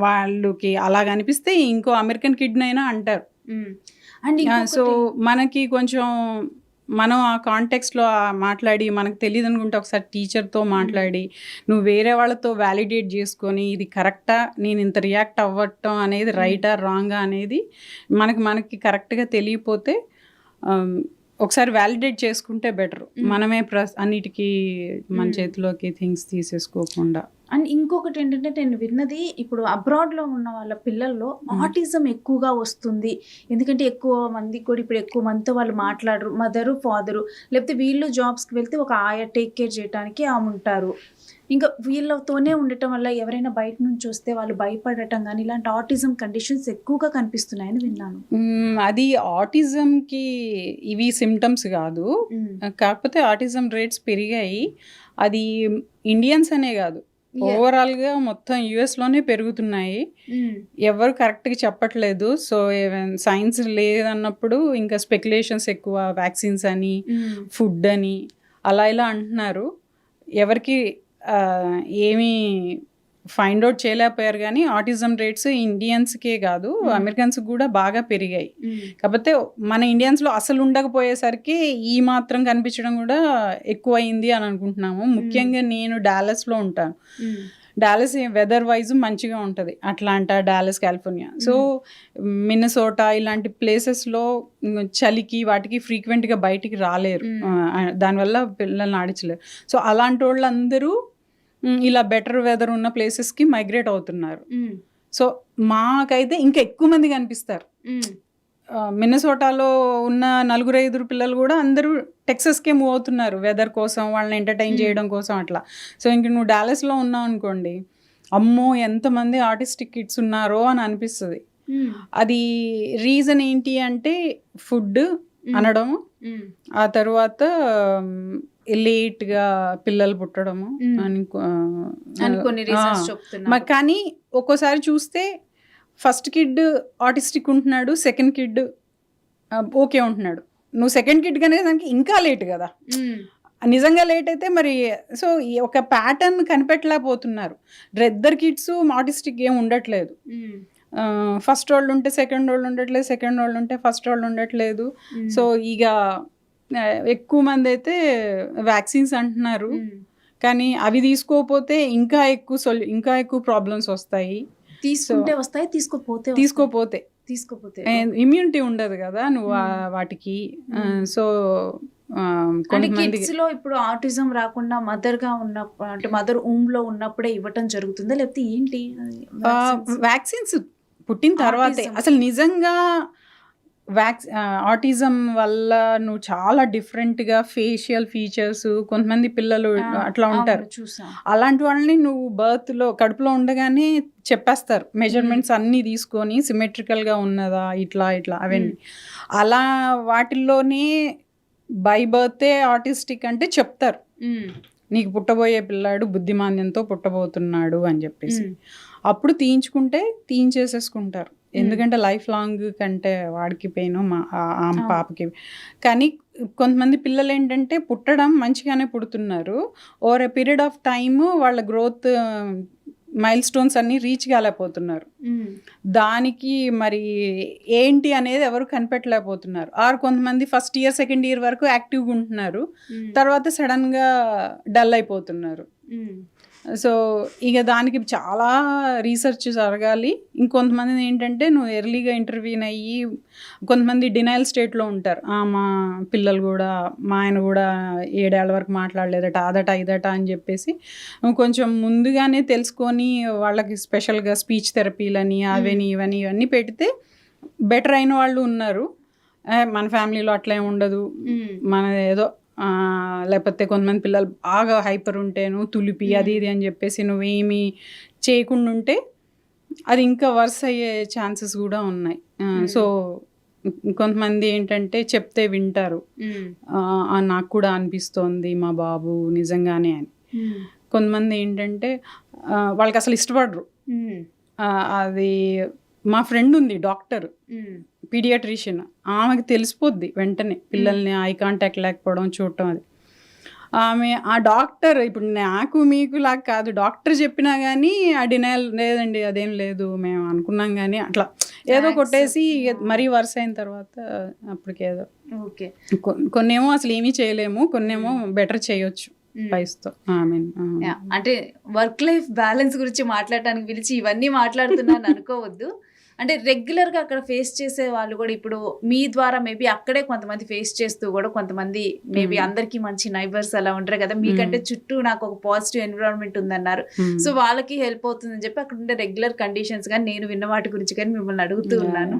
వాళ్ళకి అలాగ అనిపిస్తే ఇంకో అమెరికన్ కిడ్నైనా అంటారు. అండ్ సో మనకి కొంచెం మనం ఆ కాంటెక్స్లో మాట్లాడి మనకు తెలియదు అనుకుంటే ఒకసారి టీచర్తో మాట్లాడి నువ్వు వేరే వాళ్ళతో వ్యాలిడేట్ చేసుకొని ఇది కరెక్టా, నేను ఇంత రియాక్ట్ అవ్వటం అనేది రైటా రాంగా అనేది మనకి కరెక్ట్గా తెలియపోతే ఒకసారి వ్యాలిడేట్ చేసుకుంటే బెటర్. మనమే అన్నిటికీ మన చేతిలోకి థింగ్స్ తీసేసుకోకుండా. అండ్ ఇంకొకటి ఏంటంటే నేను విన్నది, ఇప్పుడు అబ్రాడ్లో ఉన్న వాళ్ళ పిల్లల్లో ఆటిజం ఎక్కువగా వస్తుంది. ఎందుకంటే ఎక్కువ మంది కూడా ఇప్పుడు ఎక్కువ మందితో వాళ్ళు మాట్లాడరు, మదరు ఫాదరు, లేకపోతే వీళ్ళు జాబ్స్కి వెళ్తే ఒక ఆయా టేక్ కేర్ చేయడానికి ఆమె ఉంటారు. ఇంకా వీళ్ళతోనే ఉండటం వల్ల ఎవరైనా బయట నుంచి వస్తే వాళ్ళు భయపడటం కానీ ఇలాంటి ఆటిజం కండిషన్స్ ఎక్కువగా కనిపిస్తున్నాయని విన్నాను. అది ఆటిజంకి ఇవి సిమ్టమ్స్ కాదు, కాకపోతే ఆటిజం రేట్స్ పెరిగాయి. అది ఇండియన్స్ అనే కాదు, ఓవరాల్గా మొత్తం యుఎస్లోనే పెరుగుతున్నాయి. ఎవరు కరెక్ట్గా చెప్పట్లేదు. సో సైన్స్ లేదన్నప్పుడు ఇంకా స్పెక్యులేషన్స్ ఎక్కువ, వ్యాక్సిన్స్ అని ఫుడ్ అని అలా ఇలా అంటున్నారు. ఎవరికి ఏమీ ఫైండ్ అవుట్ చేయలేకపోయారు. కానీ ఆటిజం రేట్స్ ఇండియన్స్కే కాదు అమెరికన్స్కి కూడా బాగా పెరిగాయి. కాకపోతే మన ఇండియన్స్లో అసలు ఉండకపోయేసరికి ఈ మాత్రం కనిపించడం కూడా ఎక్కువ అయింది అని అనుకుంటున్నాము. ముఖ్యంగా నేను డాలస్లో ఉంటాను. డాలస్ వెదర్ వైజ్ మంచిగా ఉంటుంది, Atlanta, Dallas, California. So Minnesota ఇలాంటి ప్లేసెస్లో చలికి వాటికి ఫ్రీక్వెంట్గా బయటికి రాలేరు, దానివల్ల పిల్లల్ని ఆడించలేరు. సో అలాంటి వాళ్ళందరూ ఇలా బెటర్ వెదర్ ఉన్న ప్లేసెస్కి మైగ్రేట్ అవుతున్నారు. సో మాకైతే ఇంకా ఎక్కువ మంది కనిపిస్తారు. మిన్నసోటాలో ఉన్న 4-5 పిల్లలు కూడా అందరూ టెక్సస్కే మూవ్ అవుతున్నారు వెదర్ కోసం, వాళ్ళని ఎంటర్టైన్ చేయడం కోసం అట్లా. సో ఇంక నువ్వు డాలస్లో ఉన్నావు అనుకోండి, అమ్మో ఎంతమంది ఆర్టిస్టిక్ కిడ్స్ ఉన్నారో అని అనిపిస్తుంది. అది రీజన్ ఏంటి అంటే ఫుడ్ అనడం, ఆ తర్వాత లేట్గా పిల్లలు పుట్టడము కానీ ఒక్కోసారి చూస్తే ఫస్ట్ కిడ్ ఆటిస్టిక్ ఉంటున్నాడు, సెకండ్ కిడ్ ఓకే ఉంటున్నాడు. నువ్వు సెకండ్ కిడ్ కనేదానికి ఇంకా లేట్ కదా. నిజంగా లేట్ అయితే మరి సో ఒక ప్యాటర్న్ కనిపెట్టలేకపోతున్నారు. ఇద్దరు కిడ్స్ ఆటిస్టిక్ ఏం ఉండట్లేదు. ఫస్ట్ వాళ్ళు ఉంటే సెకండ్ వాళ్ళు ఉండట్లేదు, సెకండ్ వాళ్ళు ఉంటే ఫస్ట్ వాళ్ళు ఉండట్లేదు. సో ఇక ఎక్కువ మంది అయితే వ్యాక్సిన్స్ అంటున్నారు, కానీ అవి తీసుకోకపోతే ఇంకా ఎక్కువ ప్రాబ్లమ్స్ వస్తాయి. తీసుకోపోతే ఇమ్యూనిటీ ఉండదు కదా నువ్వు వాటికి. సో కిడ్స్ లో ఇప్పుడు ఆటిజం రాకుండా మదర్ గా ఉన్న అంటే మదర్ ఊమ్ లో ఉన్నప్పుడే ఇవ్వటం జరుగుతుందా లేకపోతే ఏంటి? వ్యాక్సిన్స్ పుట్టిన తర్వాతే. అసలు నిజంగా ఆటిజం వల్ల నువ్వు చాలా డిఫరెంట్గా ఫేషియల్ ఫీచర్స్, కొంతమంది పిల్లలు అట్లా ఉంటారు, అలాంటి వాళ్ళని నువ్వు బర్త్లో కడుపులో ఉండగానే చెప్పేస్తారు, మెజర్మెంట్స్ అన్నీ తీసుకొని సిమెట్రికల్గా ఉన్నదా ఇట్లా అవన్నీ. అలా వాటిల్లోనే బై బర్తే ఆటిస్టిక్ అంటే చెప్తారు, నీకు పుట్టబోయే పిల్లాడు బుద్ధిమాంద్యంతో పుట్టబోతున్నాడు అని చెప్పేసి. అప్పుడు తీయించేసేసుకుంటారు, ఎందుకంటే లైఫ్ లాంగ్ కంటే వాడికి పెయిన్, ఆ పాపకి. కానీ కొంతమంది పిల్లలు ఏంటంటే పుట్టడం మంచిగానే పుడుతున్నారు, over a period of time వాళ్ళ గ్రోత్ మైల్ స్టోన్స్ అన్నీ రీచ్ కాలేకపోతున్నారు. దానికి మరి ఏంటి అనేది ఎవరు కనిపెట్టలేకపోతున్నారు. కొంతమంది ఫస్ట్ ఇయర్ సెకండ్ ఇయర్ వరకు యాక్టివ్గా ఉంటున్నారు, తర్వాత సడన్గా డల్ అయిపోతున్నారు. సో ఇక దానికి చాలా రీసెర్చ్ జరగాలి. ఇంకొంతమంది ఏంటంటే నువ్వు ఎర్లీగా ఇంటర్వ్యూన్ అయ్యి కొంతమంది డినైల్ స్టేట్లో ఉంటారు. మా పిల్లలు కూడా మా ఆయన కూడా 7 ఏళ్ల వరకు మాట్లాడలేదట, అదట ఇదట అని చెప్పేసి కొంచెం ముందుగానే తెలుసుకొని వాళ్ళకి స్పెషల్గా స్పీచ్ థెరపీలని అవని ఇవన్నీ పెడితే బెటర్ అయిన వాళ్ళు ఉన్నారు. మన ఫ్యామిలీలో అట్లా ఉండదు, మన ఏదో లేకపోతే కొంతమంది పిల్లలు బాగా హైపర్ ఉంటే నువ్వు తులిపి అది ఇది అని చెప్పేసి నువ్వేమీ చేయకుండా ఉంటే అది ఇంకా వర్స్ అయ్యే ఛాన్సెస్ కూడా ఉన్నాయి. సో కొంతమంది ఏంటంటే చెప్తే వింటారు, నాకు కూడా అనిపిస్తోంది మా బాబు నిజంగానే అని. కొంతమంది ఏంటంటే వాళ్ళకి అసలు ఇష్టపడరు. అది మా ఫ్రెండ్ ఉంది డాక్టర్, పీడియాట్రిషియన్, ఆమెకి తెలిసిపోద్ది వెంటనే పిల్లల్ని ఐ కాంటాక్ట్ లేకపోవడం చూడటం. అది ఆమె ఆ డాక్టర్ ఇప్పుడు నాకు మీకు లాగా కాదు, డాక్టర్ చెప్పినా కానీ ఆ డినైల్ లేదండి అదేం లేదు మేము అనుకున్నాం కానీ అట్లా ఏదో కొట్టేసి మరీ వరుస అయిన తర్వాత అప్పటికేదో ఓకే. కొన్నేమో అసలు ఏమీ చేయలేము, కొన్నేమో బెటర్ చేయొచ్చు వయసుతో. అంటే వర్క్ లైఫ్ బ్యాలెన్స్ గురించి మాట్లాడటానికి పిలిచి ఇవన్నీ మాట్లాడుతున్నాను అనుకోవద్దు. అంటే రెగ్యులర్గా అక్కడ ఫేస్ చేసే వాళ్ళు కూడా ఇప్పుడు మీ ద్వారా మేబీ అక్కడే కొంతమంది ఫేస్ చేస్తూ కూడా కొంతమంది మేబీ అందరికీ మంచి నైబర్స్ అలా ఉంటారు కదా, మీకంటే చుట్టూ నాకు ఒక పాజిటివ్ ఎన్విరాన్మెంట్ ఉందన్నారు, సో వాళ్ళకి హెల్ప్ అవుతుందని చెప్పి అక్కడ ఉండే రెగ్యులర్ కండిషన్స్ కానీ నేను విన్న వాటి గురించి కానీ మిమ్మల్ని అడుగుతూ ఉన్నాను.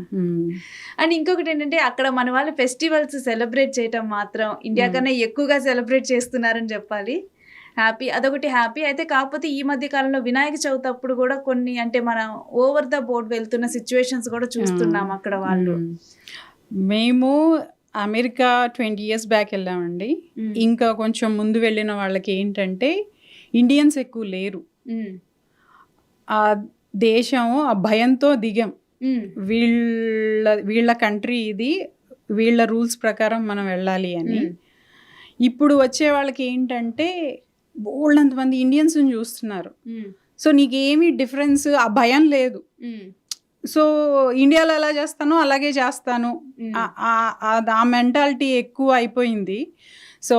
అండ్ ఇంకొకటి ఏంటంటే అక్కడ మన వాళ్ళు ఫెస్టివల్స్ సెలబ్రేట్ చేయటం మాత్రం ఇండియా కన్నా ఎక్కువగా సెలబ్రేట్ చేస్తున్నారని చెప్పాలి. హ్యాపీ, అదొకటి హ్యాపీ. అయితే కాకపోతే ఈ మధ్య కాలంలో వినాయక చవితి అప్పుడు కూడా కొన్ని అంటే మనం ఓవర్ ద బోర్డ్ వెళ్తున్న సిచ్యువేషన్స్ కూడా చూస్తున్నాం అక్కడ వాళ్ళు. మేము అమెరికా 20 years బ్యాక్ వెళ్ళామండి. ఇంకా కొంచెం ముందు వెళ్ళిన వాళ్ళకి ఏంటంటే ఇండియన్స్ ఎక్కువ లేరు. ఆ దేశం ఆ భయంతో దిగాం, వీళ్ళ కంట్రీ ఇది, వీళ్ళ రూల్స్ ప్రకారం మనం వెళ్ళాలి అని. ఇప్పుడు వచ్చే వాళ్ళకి ఏంటంటే బోల్డంతమంది ఇండియన్స్ని చూస్తున్నారు. సో నీకేమీ డిఫరెన్స్, ఆ భయం లేదు. సో ఇండియాలో ఎలా చేస్తానో అలాగే చేస్తాను, ఆ మెంటాలిటీ ఎక్కువ అయిపోయింది. సో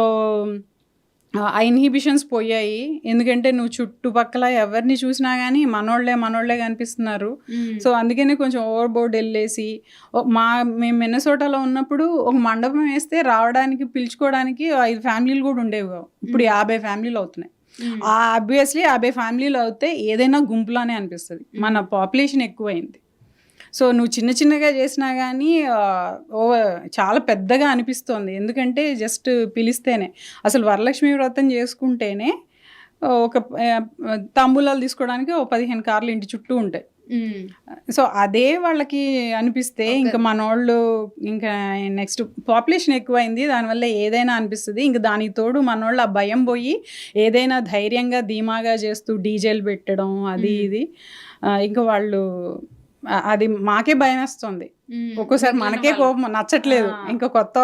ఆ ఇన్హిబిషన్స్ పోయాయి. ఎందుకంటే నువ్వు చుట్టుపక్కల ఎవరిని చూసినా కానీ మనోళ్ళే కనిపిస్తున్నారు. సో అందుకనే కొంచెం ఓవర్ బోర్డ్ వెళ్ళేసి మేము మిన్నసోటాలో ఉన్నప్పుడు ఒక మండపం వేస్తే రావడానికి పిలుచుకోవడానికి 5 ఫ్యామిలీలు కూడా ఉండేవి కావు. ఇప్పుడు 50 ఫ్యామిలీలు అవుతున్నాయి. ఆబ్వియస్లీ 50 ఫ్యామిలీలు అవుతే ఏదైనా గుంపులానే అనిపిస్తుంది, మన పాపులేషన్ ఎక్కువైంది. సో నువ్వు చిన్నగా చేసినా కానీ చాలా పెద్దగా అనిపిస్తోంది. ఎందుకంటే జస్ట్ పిలిస్తేనే, అసలు వరలక్ష్మి వ్రతం చేసుకుంటేనే ఒక తాంబూలాలు తీసుకోవడానికి 15 కార్లు ఇంటి చుట్టూ ఉంటాయి. సో అదే వాళ్ళకి అనిపిస్తే ఇంకా మనోళ్ళు ఇంకా నెక్స్ట్ పాపులేషన్ ఎక్కువైంది, దానివల్ల ఏదైనా అనిపిస్తుంది. ఇంకా దానికి తోడు మనోళ్ళు ఆ భయం పోయి ఏదైనా ధైర్యంగా ధీమాగా చేస్తూ డీజేలు పెట్టడం అది ఇది, ఇంకా వాళ్ళు అది మాకే భయం వేస్తుంది. ఒక్కోసారి మనకే కోపం నచ్చట్లేదు, ఇంకా కొత్త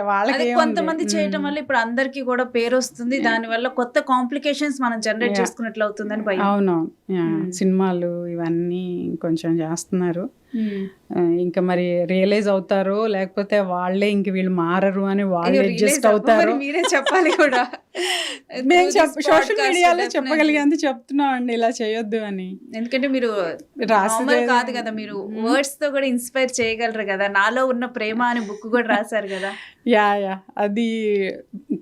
వాళ్ళకి కొంతమంది చేయటం వల్ల ఇప్పుడు అందరికి కూడా పేరు వస్తుంది, దాని వల్ల కొత్త కాంప్లికేషన్స్ మనం జనరేట్ చేసుకున్నట్లు అవుతుందని భయం. అవునవును, సినిమాలు ఇవన్నీ కొంచెం చేస్తున్నారు. ఇంకా మరి రియలైజ్ అవుతారో లేకపోతే వాళ్ళే ఇంక వీళ్ళు మారరు అని వాళ్ళు అడ్జస్ట్ అవుతారు. మీరే చెప్పాలి కూడా. మేము సోషల్ మీడియాలో చెప్పగలిగేంత చెప్తున్నాం అండి ఇలా చేయొద్దు అని. ఎందుకంటే మీరు రాసే కాదు కదా, మీరు వర్డ్స్ తో కూడా ఇన్స్పైర్ చేయగలరు కదా. నాలో ఉన్న ప్రేమ అని బుక్ కూడా రాశారు కదా. యా అది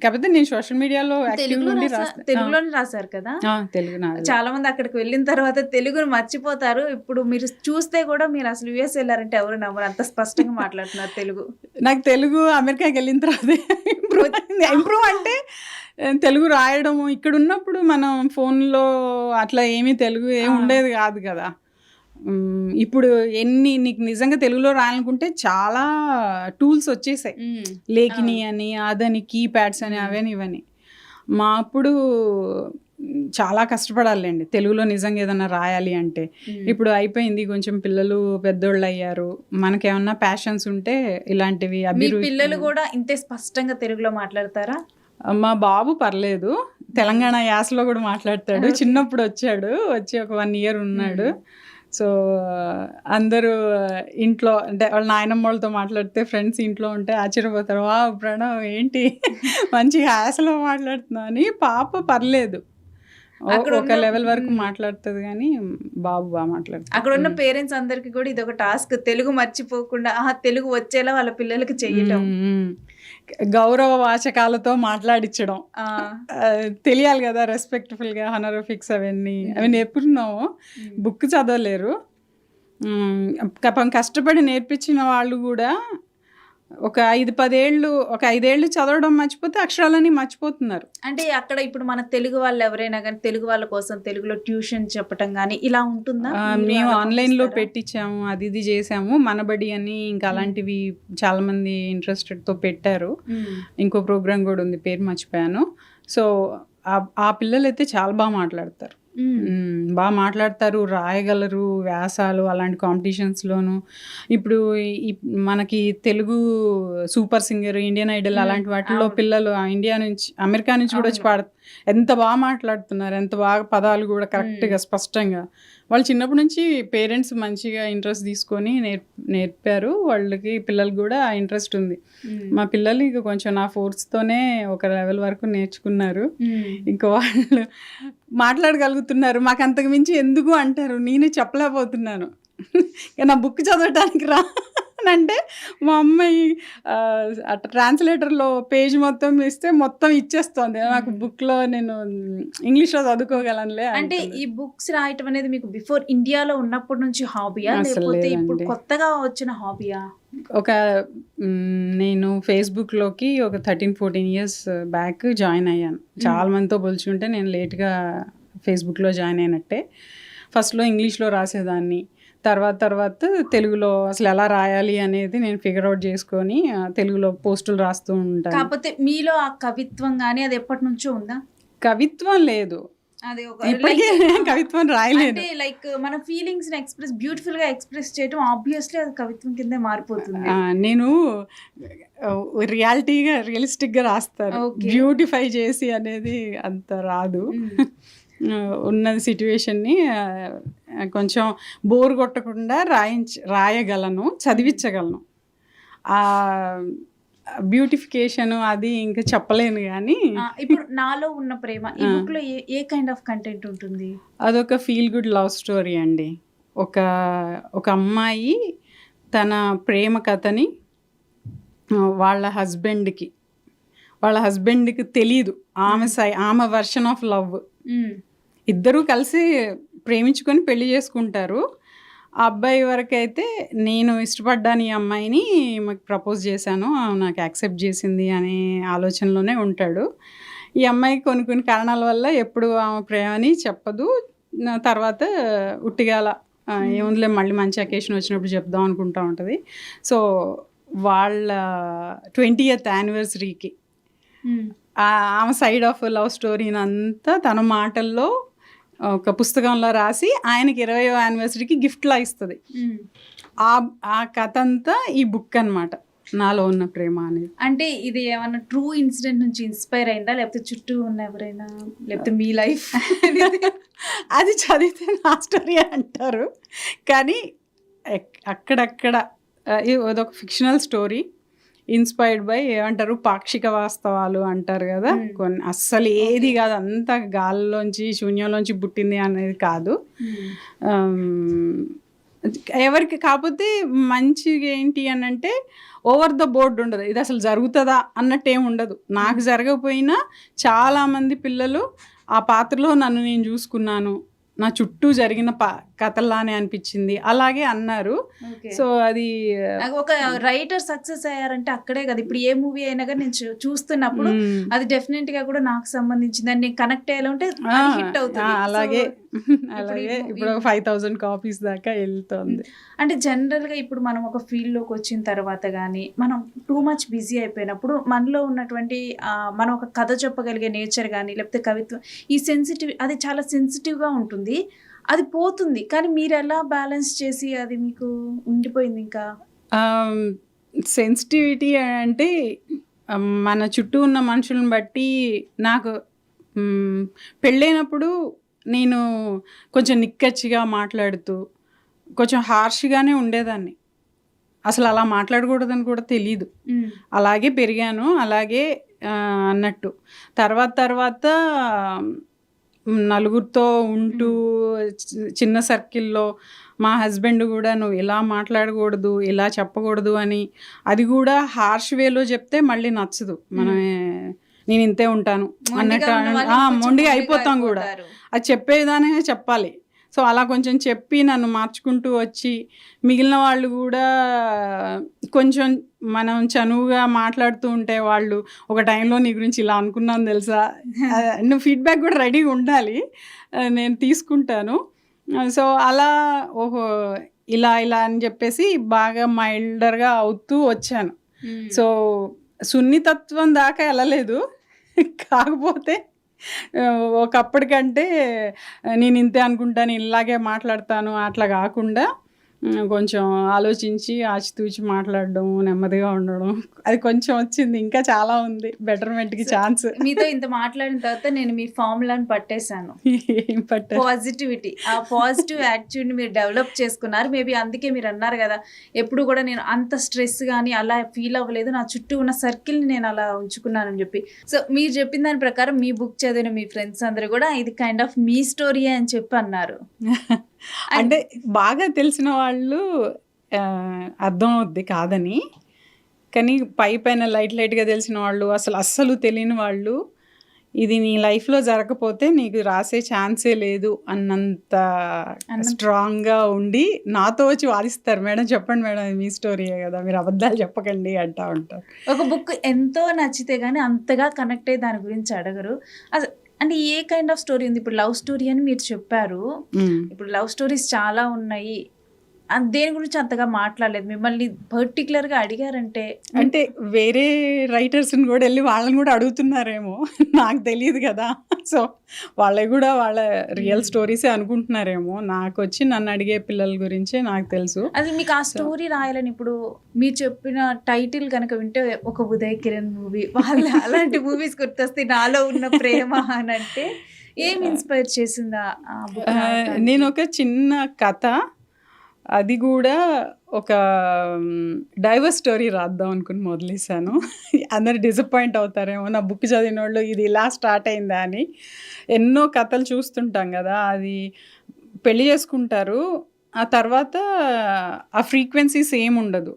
కాకపోతే నేను సోషల్ మీడియాలో తెలుగులోనే రాశారు కదా. తెలుగు చాలా మంది అక్కడికి వెళ్ళిన తర్వాత తెలుగును మర్చిపోతారు. ఇప్పుడు మీరు చూస్తే కూడా మీరు అసలు యుఎస్ వెళ్ళారంటే ఎవరు నమ్మరు, అంత స్పష్టంగా మాట్లాడుతున్నారు తెలుగు. నాకు తెలుగు అమెరికాకి వెళ్ళిన తర్వాత ఇంప్రూవ్ అంటే తెలుగు రాయడము, ఇక్కడ ఉన్నప్పుడు మనం ఫోన్లో అట్లా ఏమీ తెలుగు ఏమి ఉండేది కాదు కదా. ఇప్పుడు నీకు నిజంగా తెలుగులో రాయాలనుకుంటే చాలా టూల్స్ వచ్చేసాయి, లేఖిని అని అదని కీప్యాడ్స్ అని అవని ఇవని. మా అప్పుడు చాలా కష్టపడాలండి తెలుగులో నిజంగా ఏదైనా రాయాలి అంటే. ఇప్పుడు అయిపోయింది, కొంచెం పిల్లలు పెద్దోళ్ళు అయ్యారు, మనకేమన్నా ప్యాషన్స్ ఉంటే ఇలాంటివి. పిల్లలు కూడా ఇంతే స్పష్టంగా తెలుగులో మాట్లాడతారా? మా బాబు పర్లేదు, తెలంగాణ యాసలో కూడా మాట్లాడతాడు. చిన్నప్పుడు వచ్చి ఒక 1 year ఉన్నాడు. సో అందరూ ఇంట్లో అంటే వాళ్ళ నాయనమ్మ వాళ్ళతో మాట్లాడితే ఫ్రెండ్స్ ఇంట్లో ఉంటే ఆశ్చర్యపోతారు, వా ప్రణవ్ ఏంటి మంచి యాసలో మాట్లాడుతున్నావు అని. పాప పర్లేదు, అక్కడ ఒక ఉన్న- లెవెల్ వరకు మాట్లాడుతుంది కానీ బాబు బాగా మాట్లాడుతుంది. అక్కడ ఉన్న పేరెంట్స్ అందరికి కూడా ఇది ఒక టాస్క్, తెలుగు మర్చిపోకుండా తెలుగు వచ్చేలా వాళ్ళ పిల్లలకి చెయ్యటం. గౌరవ వాచకాలతో మాట్లాడించడం ఆ, తెలియాలి కదా, రెస్పెక్ట్ఫుల్గా హనరోఫిక్స్ అవన్నీ నేర్పుతున్నాము. బుక్ చదవలేరు. పాపం కష్టపడి నేర్పించిన వాళ్ళు కూడా ఒక 5-10 ఏళ్ళు చదవడం మర్చిపోతే అక్షరాలని మర్చిపోతున్నారు. అంటే అక్కడ ఇప్పుడు మన తెలుగు వాళ్ళు ఎవరైనా కానీ తెలుగు వాళ్ళ కోసం తెలుగులో ట్యూషన్ చెప్పటం కానీ ఇలా ఉంటుందా? మీరు మేము అలా ఆన్లైన్లో పంపిస్తారా? పెట్టించాము, అది ఇది చేసాము. మనబడి అని ఇంకా అలాంటివి చాలామంది ఇంట్రెస్టెడ్తో పెట్టారు. ఇంకో ప్రోగ్రామ్ కూడా ఉంది, పేరు మర్చిపోయాను. సో ఆ పిల్లలు అయితే చాలా బాగా మాట్లాడతారు. బాగా మాట్లాడతారు, రాయగలరు, వ్యాసాలు అలాంటి కాంపిటీషన్స్లోను. ఇప్పుడు మనకి Telugu super singer, Indian Idol అలాంటి వాటిల్లో పిల్లలు ఇండియా నుంచి, అమెరికా నుంచి కూడా వచ్చి ఎంత బాగా మాట్లాడుతున్నారు, ఎంత బాగా పదాలు కూడా కరెక్ట్గా స్పష్టంగా. వాళ్ళు చిన్నప్పటి నుంచి పేరెంట్స్ మంచిగా ఇంట్రెస్ట్ తీసుకొని నేర్పారు వాళ్ళకి. పిల్లలకి కూడా ఇంట్రెస్ట్ ఉంది. మా పిల్లలు ఇక కొంచెం నా ఫోర్స్తోనే ఒక లెవెల్ వరకు నేర్చుకున్నారు. ఇంకా వాళ్ళు మాట్లాడగలుగుతున్నారు. మాకు అంతకు మించి ఎందుకు అంటారు, నేనే చెప్పలేకపోతున్నాను. నా బుక్ చదవటానికి రా అంటే మా అమ్మాయి ట్రాన్స్లేటర్లో పేజ్ మొత్తం ఇస్తే మొత్తం ఇచ్చేస్తుంది. నాకు బుక్లో నేను ఇంగ్లీష్లో చదువుకోగలనులే. అంటే ఈ బుక్స్ రాయటం అనేది మీకు బిఫోర్ ఇండియాలో ఉన్నప్పటి నుంచి హాబీయా, అసలు లేకపోతే ఇప్పుడు లేదండి. కొత్తగా వచ్చిన హాబీయా? నేను ఫేస్బుక్లోకి ఒక 13-14 ఇయర్స్ బ్యాక్ జాయిన్ అయ్యాను. చాలా మందితో పోల్చుకుంటే నేను లేట్గా ఫేస్బుక్లో జాయిన్ అయినట్టే. ఫస్ట్లో ఇంగ్లీష్లో రాసేదాన్ని, తర్వాత తెలుగులో అసలు ఎలా రాయాలి అనేది నేను ఫిగర్ అవుట్ చేసుకొని తెలుగులో పోస్టులు రాస్తూ ఉంటాను. కాకపోతే మీలో ఆ కవిత్వం కానీ అది ఎప్పటి నుంచో ఉందా? కవిత్వం లేదు, అది ఒక ఇప్పటికీ కవిత్వం రాయలేదు. అంటే లైక్ మన ఫీలింగ్స్ ని బ్యూటిఫుల్ గా ఎక్స్ప్రెస్ చేయడం ఆబ్వియస్లీ అది కవిత్వం కిందే మారిపోతుంది. నేను రియలిస్టిక్గా రాస్తాను, బ్యూటిఫై చేసి అనేది అంత రాదు. ఉన్న సిట్యువేషన్ని కొంచెం బోర్ కొట్టకుండా రాయగలను, చదివించగలను. బ్యూటిఫికేషన్ అది ఇంకా చెప్పలేను. కానీ ఇప్పుడు నాలో ఉన్న ప్రేమ ఈ బుక్ లో ఏ కైండ్ ఆఫ్ కంటెంట్ ఉంటుంది? అదొక ఫీల్ గుడ్ లవ్ స్టోరీ అండి. ఒక అమ్మాయి తన ప్రేమ కథని వాళ్ళ హస్బెండ్కి తెలీదు, ఆమె వర్షన్ ఆఫ్ లవ్. ఇద్దరూ కలిసి ప్రేమించుకొని పెళ్లి చేసుకుంటారు. ఆ అబ్బాయి వరకు అయితే నేను ఇష్టపడ్డాను ఈ అమ్మాయిని, మాకు ప్రపోజ్ చేశాను, నాకు యాక్సెప్ట్ చేసింది అనే ఆలోచనలోనే ఉంటాడు. ఈ అమ్మాయికి కొన్ని కారణాల వల్ల ఎప్పుడు ఆమె ప్రేమని చెప్పదు. తర్వాత ఉట్టిగాల ఏముందిలే మళ్ళీ మంచి అకేషన్ వచ్చినప్పుడు చెప్దాం అనుకుంటూ ఉంటుంది. సో వాళ్ళ 20th యానివర్సరీకి ఆమె సైడ్ ఆఫ్ లవ్ స్టోరీని అంతా తన మాటల్లో ఒక పుస్తకంలో రాసి ఆయనకి 20వ యానివర్సరీకి గిఫ్ట్లా ఇస్తుంది. ఆ కథ అంతా ఈ బుక్ అన్నమాట, నాలో ఉన్న ప్రేమ అనేది. అంటే ఇది ఏమన్నా ట్రూ ఇన్సిడెంట్ నుంచి ఇన్స్పైర్ అయిందా, లేకపోతే చుట్టూ ఉన్న ఎవరైనా, లేకపోతే మీ లైఫ్? అది చదివితే నా స్టోరీ అంటారు, కానీ అక్కడక్కడ అదొక ఫిక్షనల్ స్టోరీ ఇన్స్పైర్డ్ బై ఏమంటారు పాక్షిక వాస్తవాలు అంటారు కదా. కొన్ని అస్సలు ఏది కాదు, అంతా గాల్లోంచి శూన్యంలోంచి పుట్టింది అనేది కాదు. ఎవరికి కాకపోతే మంచిగా ఏంటి అని అంటే ఓవర్ ద బోర్డ్ ఉండదు, ఇది అసలు జరుగుతుందా అన్నట్టు ఏమి ఉండదు. నాకు జరగకపోయినా చాలామంది పిల్లలు ఆ పాత్రలో నన్ను నేను చూసుకున్నాను, నా చుట్టూ జరిగిన కథల్లానే అనిపించింది అలాగే అన్నారు. సో అది ఒక రైటర్ సక్సెస్ అయ్యారంటే అక్కడే కదా. ఇప్పుడు ఏ మూవీ అయినా కానీ నేను చూస్తున్నప్పుడు అది డెఫినెట్ గా కూడా నాకు సంబంధించింది అని కనెక్ట్ అయ్యేలా ఉంటే హిట్ అవుతుంది. అలాగే ఇప్పుడు 5,000 కాపీస్ దాకా వెళ్తుంది. అంటే జనరల్ గా ఇప్పుడు మనం ఒక ఫీల్డ్ లోకి వచ్చిన తర్వాత కానీ మనం టూ మచ్ బిజీ అయిపోయినప్పుడు మనలో ఉన్నటువంటి మనం ఒక కథ చెప్పగలిగే నేచర్ కానీ లేకపోతే కవిత్వం, ఈ సెన్సిటివ్ అది చాలా సెన్సిటివ్ గా ఉంటుంది, అది పోతుంది. కానీ మీరు ఎలా బ్యాలెన్స్ చేసి అది మీకు ఉండిపోయింది? ఇంకా సెన్సిటివిటీ అంటే మన చుట్టూ ఉన్న మనుషులను బట్టి నాకు పెళ్ళైనప్పుడు నేను కొంచెం నిక్కచ్చిగా మాట్లాడుతూ కొంచెం హార్ష్గానే ఉండేదాన్ని. అసలు అలా మాట్లాడకూడదని కూడా తెలీదు, అలాగే పెరిగాను అలాగే అన్నట్టు. తర్వాత నలుగురితో ఉంటూ చిన్న సర్కిల్లో మా హస్బెండ్ కూడా నువ్వు ఇలా మాట్లాడకూడదు, ఇలా చెప్పకూడదు అని, అది కూడా హార్ష్ వేలో చెప్తే మళ్ళీ నచ్చదు. నేను ఇంతే ఉంటాను అన్నట్టు మొండిగా అయిపోతాం కూడా. అది చెప్పే విధానమే చెప్పాలి. సో అలా కొంచెం చెప్పి నన్ను మార్చుకుంటూ వచ్చి, మిగిలిన వాళ్ళు కూడా కొంచెం మనం చనువుగా మాట్లాడుతూ ఉంటే వాళ్ళు ఒక టైంలో నీ గురించి ఇలా అనుకున్నాను తెలుసా, నువ్వు ఫీడ్బ్యాక్ కూడా రెడీగా ఉండాలి, నేను తీసుకుంటాను. సో అలా ఓహో ఇలా ఇలా అని చెప్పేసి బాగా మైల్డర్గా అవుతూ వచ్చాను. సో సున్నితత్వం దాకా వెళ్ళలేదు, కాకపోతే ఒకప్పటికంటే నేను ఇంతే అనుకుంటాను, ఇలాగే మాట్లాడతాను అట్లా కాకుండా కొంచెం ఆలోచించి ఆచితూచి మాట్లాడడం, నెమ్మదిగా ఉండడం, అది కొంచెం వచ్చింది. ఇంకా చాలా ఉంది బెటర్మెంట్కి ఛాన్స్. మీతో ఇంత మాట్లాడిన తర్వాత నేను మీ ఫార్ములాని పట్టేశాను. ఏం పట్టారు? పాజిటివిటీ. ఆ పాజిటివ్ యాటిట్యూడ్ని మీరు డెవలప్ చేసుకున్నారు. మేబీ అందుకే మీరు అన్నారు కదా, ఎప్పుడు కూడా నేను అంత స్ట్రెస్ కానీ అలా ఫీల్ అవ్వలేదు, నా చుట్టూ ఉన్న సర్కిల్ని నేను అలా ఉంచుకున్నానని చెప్పి. సో మీరు చెప్పిన దాని ప్రకారం మీ బుక్ చదివిన మీ ఫ్రెండ్స్ అందరూ కూడా ఇది కైండ్ ఆఫ్ మీ స్టోరీ అని చెప్పి అన్నారు. అంటే బాగా తెలిసిన వాళ్ళు అర్థం అవుద్ది కాదని, కానీ పైన లైట్గా తెలిసిన వాళ్ళు, అస్సలు తెలియని వాళ్ళు, ఇది నీ లైఫ్లో జరగకపోతే నీకు రాసే ఛాన్సే లేదు అన్నంత స్ట్రాంగ్గా ఉండి నాతో వచ్చి వాదిస్తారు. మేడం చెప్పండి మేడం, మీ స్టోరీయే కదా, మీరు అబద్ధాలు చెప్పకండి అంటూ ఉంటారు. ఒక బుక్ ఎంతో నచ్చితే కానీ అంతగా కనెక్ట్ అయ్యి దాని గురించి అడగరు. అంటే ఏ కైండ్ ఆఫ్ స్టోరీ ఉంది? ఇప్పుడు లవ్ స్టోరీ అని మీరు చెప్పారు, ఇప్పుడు లవ్ స్టోరీస్ చాలా ఉన్నాయి, దేని గురించి అంతగా మాట్లాడలేదు. మిమ్మల్ని పర్టికులర్గా అడిగారంటే అంటే వేరే రైటర్స్ని కూడా వెళ్ళి వాళ్ళని కూడా అడుగుతున్నారేమో, నాకు తెలియదు కదా. సో వాళ్ళవి కూడా వాళ్ళ రియల్ స్టోరీసే అనుకుంటున్నారేమో. నాకు వచ్చి నన్ను అడిగే పిల్లల గురించే నాకు తెలుసు. అది మీకు ఆ స్టోరీ రాయాలని, ఇప్పుడు మీరు చెప్పిన టైటిల్ కనుక వింటే ఒక ఉదయ్ కిరణ్ మూవీ, వాళ్ళ అలాంటి మూవీస్ గుర్తొస్తే నాలో ఉన్న ప్రేమ అని అంటే ఏం ఇన్స్పైర్ చేసిందా? నేను ఒక చిన్న కథ, అది కూడా ఒక డైవర్స్ స్టోరీ రాద్దాం అనుకుని మొదలేసాను. అందరు డిసప్పాయింట్ అవుతారేమో, నా బుక్ చదివిన వాళ్ళు ఇది ఇలా స్టార్ట్ అయిందా అని. ఎన్నో కథలు చూస్తుంటాం కదా, అది పెళ్లి చేసుకుంటారు, ఆ తర్వాత ఆ ఫ్రీక్వెన్సీ సేమ్ ఉండదు.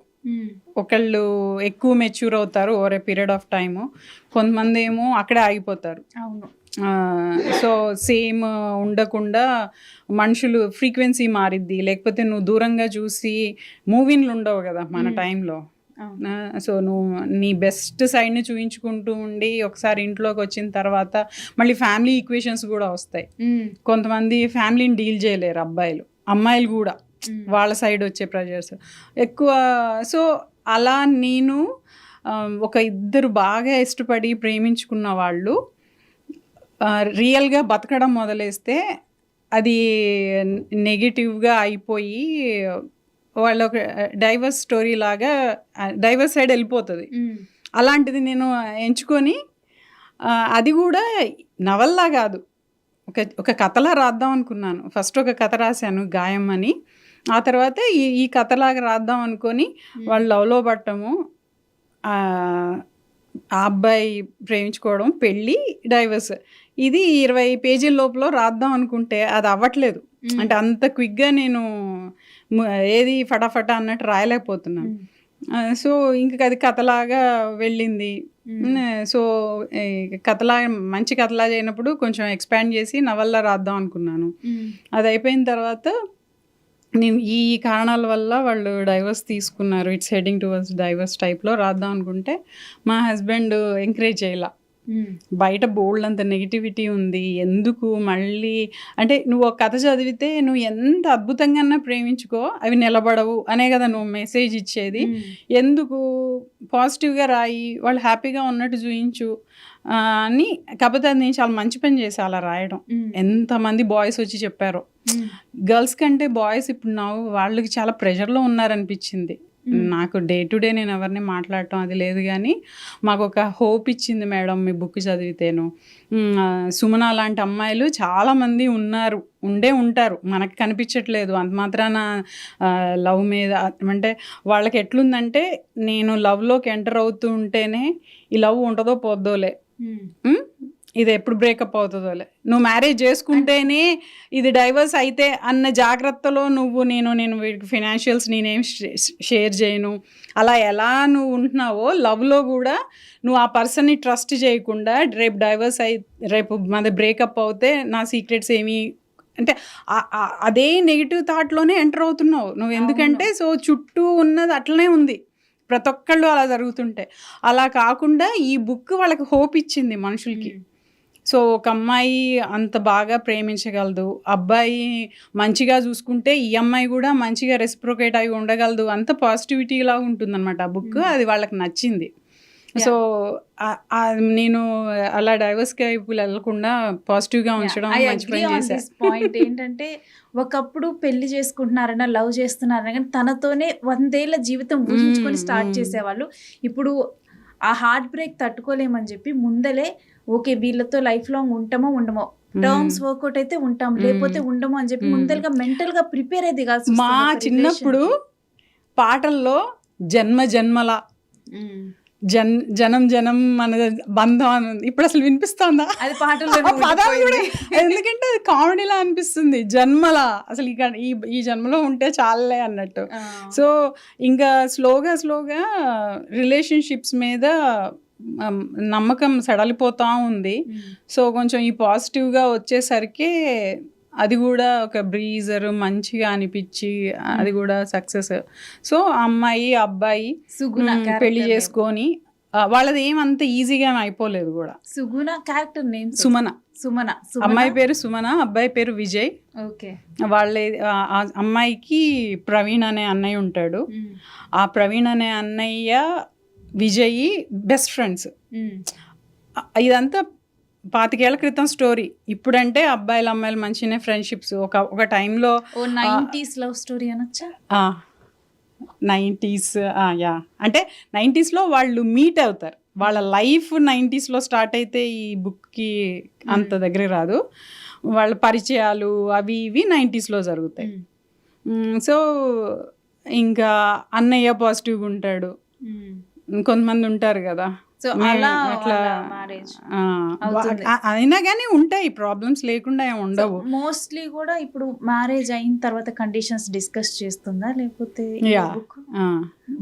ఒకళ్ళు ఎక్కువ మెచ్యూర్ అవుతారు over a period of time, కొంతమంది ఏమో అక్కడే ఆగిపోతారు. అవును. సో సేమ్ ఉండకుండా మనుషులు ఫ్రీక్వెన్సీ మారిద్ది. లేకపోతే నువ్వు దూరంగా చూసి మూవీలు ఉండవు కదా మన టైంలో. సో నువ్వు నీ బెస్ట్ సైడ్ని చూపించుకుంటూ ఉండి ఒకసారి ఇంట్లోకి వచ్చిన తర్వాత మళ్ళీ ఫ్యామిలీ ఈక్వేషన్స్ కూడా వస్తాయి. కొంతమంది ఫ్యామిలీని డీల్ చేయలేరు అబ్బాయిలు, అమ్మాయిలు కూడా వాళ్ళ సైడ్ వచ్చే ప్రెజర్స్ ఎక్కువ. సో అలా నేను ఒక ఇద్దరు బాగా ఇష్టపడి ప్రేమించుకున్న వాళ్ళు రియల్గా బతకడం మొదలేస్తే అది నెగిటివ్గా అయిపోయి వాళ్ళు ఒక డైవర్స్ స్టోరీ లాగా డైవర్స్ సైడ్ వెళ్ళిపోతుంది. అలాంటిది నేను ఎంచుకొని అది కూడా నవల్లా కాదు, ఒక కథలా రాద్దాం అనుకున్నాను. ఫస్ట్ ఒక కథ రాశాను గాయం అని, ఆ తర్వాత ఈ కథలాగా రాద్దాం అనుకొని వాళ్ళు లవ్లో పట్టము, ఆ అబ్బాయి ప్రేమించుకోవడం, పెళ్ళి, డైవర్స్, ఇది 20 పేజీల లోపల రాద్దాం అనుకుంటే అది అవ్వట్లేదు. అంటే అంత క్విక్గా నేను ఏది ఫటాఫటా అన్నట్టు రాయలేకపోతున్నాను. సో ఇంక అది కథలాగా వెళ్ళింది. సో కథలాగా మంచి కథలాగా అయినప్పుడు కొంచెం ఎక్స్పాండ్ చేసి నవల్లా రాద్దాం అనుకున్నాను. అది అయిపోయిన తర్వాత నేను ఈ కారణాల వల్ల వాళ్ళు డైవర్స్ తీసుకున్నారు, ఇట్స్ హెడింగ్ టువర్డ్స్ డైవర్స్ టైప్లో రాద్దాం అనుకుంటే మా హస్బెండ్ ఎంకరేజ్ చేయాల. బయట బోల్డ్ అంత నెగిటివిటీ ఉంది, ఎందుకు మళ్ళీ అంటే నువ్వు ఒక కథ చదివితే నువ్వు ఎంత అద్భుతంగా ప్రేమించుకో అవి నిలబడవు అనే కదా నువ్వు మెసేజ్ ఇచ్చేది, ఎందుకు పాజిటివ్గా రాయి, వాళ్ళు హ్యాపీగా ఉన్నట్టు చూయించు అని. కాకపోతే అది నేను చాలా మంచి పని చేసి అలా రాయడం. ఎంతమంది బాయ్స్ వచ్చి చెప్పారో, గర్ల్స్ కంటే బాయ్స్ ఇప్పుడు వాళ్ళకి చాలా ప్రెషర్లో ఉన్నారనిపించింది నాకు. డే టు డే నేను ఎవరిని మాట్లాడటం అది లేదు, కానీ మాకు ఒక హోప్ ఇచ్చింది మేడం మీ బుక్ చదివితేను. సుమన లాంటి అమ్మాయిలు చాలామంది ఉంటారు, మనకు కనిపించట్లేదు. అంత మాత్రాన లవ్ మీద అంటే వాళ్ళకి ఎట్లుందంటే నేను లవ్లోకి ఎంటర్ అవుతూ ఉంటేనే ఈ లవ్ ఉంటుందో పోద్దోలే ఇది ఎప్పుడు బ్రేకప్ అవుతుందోలే, నువ్వు మ్యారేజ్ చేసుకుంటేనే ఇది డైవర్స్ అయితే అన్న జాగ్రత్తలో నేను వీడికి ఫినాన్షియల్స్ నేనేం షేర్ చేయను, అలా ఎలా నువ్వు ఉంటున్నావో లవ్లో కూడా నువ్వు ఆ పర్సన్ని ట్రస్ట్ చేయకుండా రేపు డైవర్స్ రేపు మన బ్రేకప్ అవుతే నా సీక్రెట్స్ ఏమీ అంటే అదే నెగిటివ్ థాట్లోనే ఎంటర్ అవుతున్నావు నువ్వు. ఎందుకంటే సో చుట్టూ ఉన్నది అట్లనే ఉంది, ప్రతి ఒక్కళ్ళు అలా జరుగుతుంటే. అలా కాకుండా ఈ బుక్ వాళ్ళకి హోప్ ఇచ్చింది మనుషులకి. సో ఒక అమ్మాయి అంత బాగా ప్రేమించగలదు, అబ్బాయి మంచిగా చూసుకుంటే ఈ అమ్మాయి కూడా మంచిగా రెసిప్రోకేట్ అయి ఉండగలదు, అంత పాజిటివిటీలా ఉంటుందన్నమాట ఆ బుక్. అది వాళ్ళకి నచ్చింది. సో నేను అలా డైవర్స్కి వెళ్ళకుండా పాజిటివ్గా ఉంచడం మంచి పని చేశాను. పాయింట్ ఏంటంటే ఒకప్పుడు పెళ్లి చేసుకుంటున్నారన్నా లవ్ చేస్తున్నారన్నా కానీ తనతోనే 100 ఏళ్ల జీవితం ఊహించుకొని స్టార్ట్ చేసేవాళ్ళు. ఇప్పుడు ఆ హార్ట్ బ్రేక్ తట్టుకోలేమని చెప్పి ముందలే ఓకే వీళ్ళతో లైఫ్ లాంగ్ ఉంటామో ఉండమో, టర్మ్స్ వర్కౌట్ అయితే ఉంటాం లేకపోతే ఉండము అని చెప్పి ముందలుగా మెంటల్ గా ప్రిపేర్ అయితే కాదు. మా చిన్నప్పుడు పాటల్లో జన్మ జన్మల జనం జనం మన బంధం అని ఉంది, ఇప్పుడు అసలు వినిపిస్తుందా అది పాటలు పదాలు కూడా? ఎందుకంటే అది కామెడీలా అనిపిస్తుంది. జన్మల అసలు ఈ జన్మలో ఉంటే చాలే అన్నట్టు. సో ఇంకా స్లోగా రిలేషన్షిప్స్ మీద నమ్మకం సడలిపోతూ ఉంది. సో కొంచెం ఈ పాజిటివ్గా వచ్చేసరికి అది కూడా ఒక బ్రీజర్ మంచిగా అనిపించి అది కూడా సక్సెస్. సో అమ్మాయి అబ్బాయి పెళ్లి చేసుకొని వాళ్ళది ఏమంత ఈజీగా అయిపోలేదు కూడా. సుగుణ క్యారెక్టర్ నేమ్ సుమన. అమ్మాయి పేరు సుమన, అబ్బాయి పేరు విజయ్. ఓకే. అమ్మాయికి ప్రవీణ్ అనే అన్నయ్య ఉంటాడు. ఆ ప్రవీణ్ అనే అన్నయ్య విజయ్ బెస్ట్ ఫ్రెండ్స్. ఇదంతా 25 ఏళ్ల క్రితం స్టోరీ. ఇప్పుడంటే అబ్బాయిలు అమ్మాయిలు మంచిగానే ఫ్రెండ్షిప్స్. ఒక టైంలో 90s లవ్ స్టోరీ అనొచ్చా? 90s యా, అంటే 90sలో వాళ్ళు మీట్ అవుతారు. వాళ్ళ లైఫ్ 90sలో స్టార్ట్ అయితే ఈ బుక్కి అంత దగ్గర రాదు. వాళ్ళ పరిచయాలు అవి ఇవి 90sలో జరుగుతాయి. సో ఇంకా అన్నయ్య పాజిటివ్గా ఉంటాడు, కొంతమంది ఉంటారు కదా. సో అట్లా మ్యారేజ్ అయినా కానీ ఉంటాయి ప్రాబ్లమ్స్, లేకుండా ఉండవు. మోస్ట్లీ కూడా ఇప్పుడు మ్యారేజ్ అయిన తర్వాత కండిషన్స్ డిస్కస్ చేస్తుందా లేకపోతే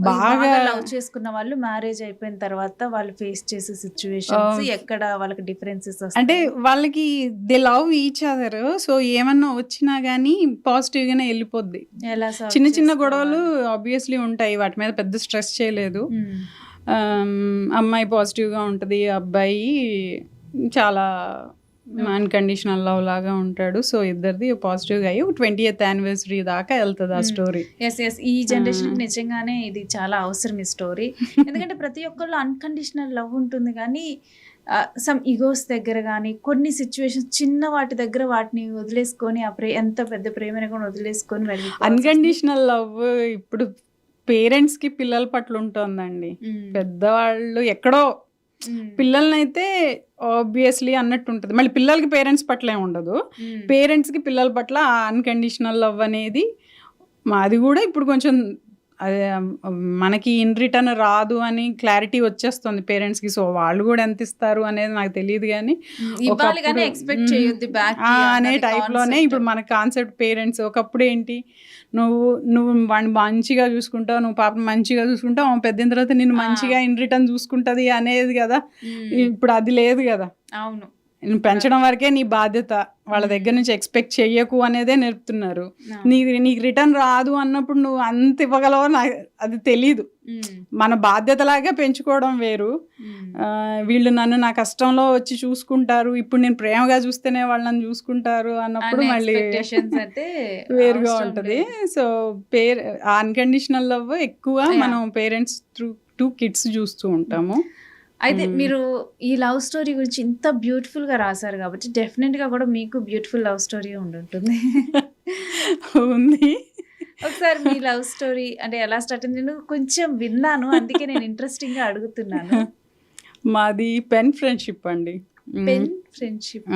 బాగా లవ్ చేసుకున్న వాళ్ళు మ్యారేజ్ అయిపోయిన తర్వాత వాళ్ళు ఫేస్ చేసే సిచ్యువేషన్స్ ఎక్కడ వాళ్ళకి డిఫరెన్సెస్ అంటే వాళ్ళకి they love each other. So ఏమన్నా వచ్చినా కానీ పాజిటివ్ గానే వెళ్ళిపోద్ది. చిన్న గొడవలు ఆబ్వియస్లీ ఉంటాయి, వాటి మీద పెద్ద స్ట్రెస్ చేయలేదు. అమ్మాయి పాజిటివ్గా ఉంటుంది, అబ్బాయి చాలా అన్కండిషనల్ లవ్ లాగా ఉంటాడు. సో ఇద్దరిది పాజిటివ్గా అయ్యి 20th యానివర్సరీ దాకా వెళ్తుంది ఆ స్టోరీ. ఈ జనరేషన్ నిజంగానే ఇది చాలా అవసరం ఈ స్టోరీ. ఎందుకంటే ప్రతి ఒక్కళ్ళు అన్కండిషనల్ లవ్ ఉంటుంది కానీ సమ్ ఈగోస్ దగ్గర కానీ కొన్ని సిచ్యువేషన్స్ చిన్న వాటి దగ్గర వాటిని వదిలేసుకొని ఎంత పెద్ద ప్రేమని కూడా వదిలేసుకొని వెళ్ళి అన్కండిషనల్ లవ్ ఇప్పుడు పేరెంట్స్కి పిల్లల పట్ల ఉంటుందండి. పెద్దవాళ్ళు ఎక్కడో పిల్లల్నైతే ఆబ్వియస్లీ అన్నట్టు ఉంటుంది, మళ్ళీ పిల్లలకి పేరెంట్స్ పట్ల ఏమి ఉండదు. పేరెంట్స్కి పిల్లల పట్ల అన్కండిషనల్ లవ్ అనేది అది కూడా ఇప్పుడు కొంచెం అదే మనకి ఇన్ రిటర్న్ రాదు అని క్లారిటీ వచ్చేస్తుంది పేరెంట్స్కి. సో వాళ్ళు కూడా ఎంత ఇస్తారు అనేది నాకు తెలియదు కానీ అనే టైప్లోనే ఇప్పుడు మన కాన్సెప్ట్ పేరెంట్స్. ఒకప్పుడు ఏంటి, నువ్వు వాడిని మంచిగా చూసుకుంటావు, నువ్వు పాపను మంచిగా చూసుకుంటావు, ఆమె పెద్ద తర్వాత నిన్ను మంచిగా ఇన్ రిటర్న్ చూసుకుంటుంది అనేది కదా. ఇప్పుడు అది లేదు కదా. అవును, నువ్వు పెంచడం వరకే నీ బాధ్యత, వాళ్ళ దగ్గర నుంచి ఎక్స్పెక్ట్ చెయ్యకు అనేదే నేర్పుతున్నారు. నీకు రిటర్న్ రాదు అన్నప్పుడు నువ్వు అంత ఇవ్వగలవో నాకు అది తెలీదు. మన బాధ్యతలాగా పెంచుకోవడం వేరు. వీళ్ళు నన్ను నా కష్టంలో వచ్చి చూసుకుంటారు, ఇప్పుడు నేను ప్రేమగా చూస్తేనే వాళ్ళు నన్ను చూసుకుంటారు అన్నప్పుడు మళ్ళీ వేరుగా ఉంటుంది. సో అన్కండిషనల్ లవ్ ఎక్కువ మనం పేరెంట్స్ టు కిడ్స్ చూస్తూ ఉంటాము. అయితే మీరు ఈ లవ్ స్టోరీ గురించి ఇంత బ్యూటిఫుల్ గా రాశారు కాబట్టి డెఫినెట్ గా కూడా మీకు బ్యూటిఫుల్ లవ్ స్టోరీ ఉంటుంది. ఒకసారి మీ లవ్ స్టోరీ అంటే ఎలా స్టార్ట్ అయింది? నేను కొంచెం విన్నాను, అందుకే నేను ఇంట్రెస్టింగ్ గా అడుగుతున్నాను. మాది పెన్ ఫ్రెండ్షిప్ అండి. పెన్ ఫ్రెండ్షిప్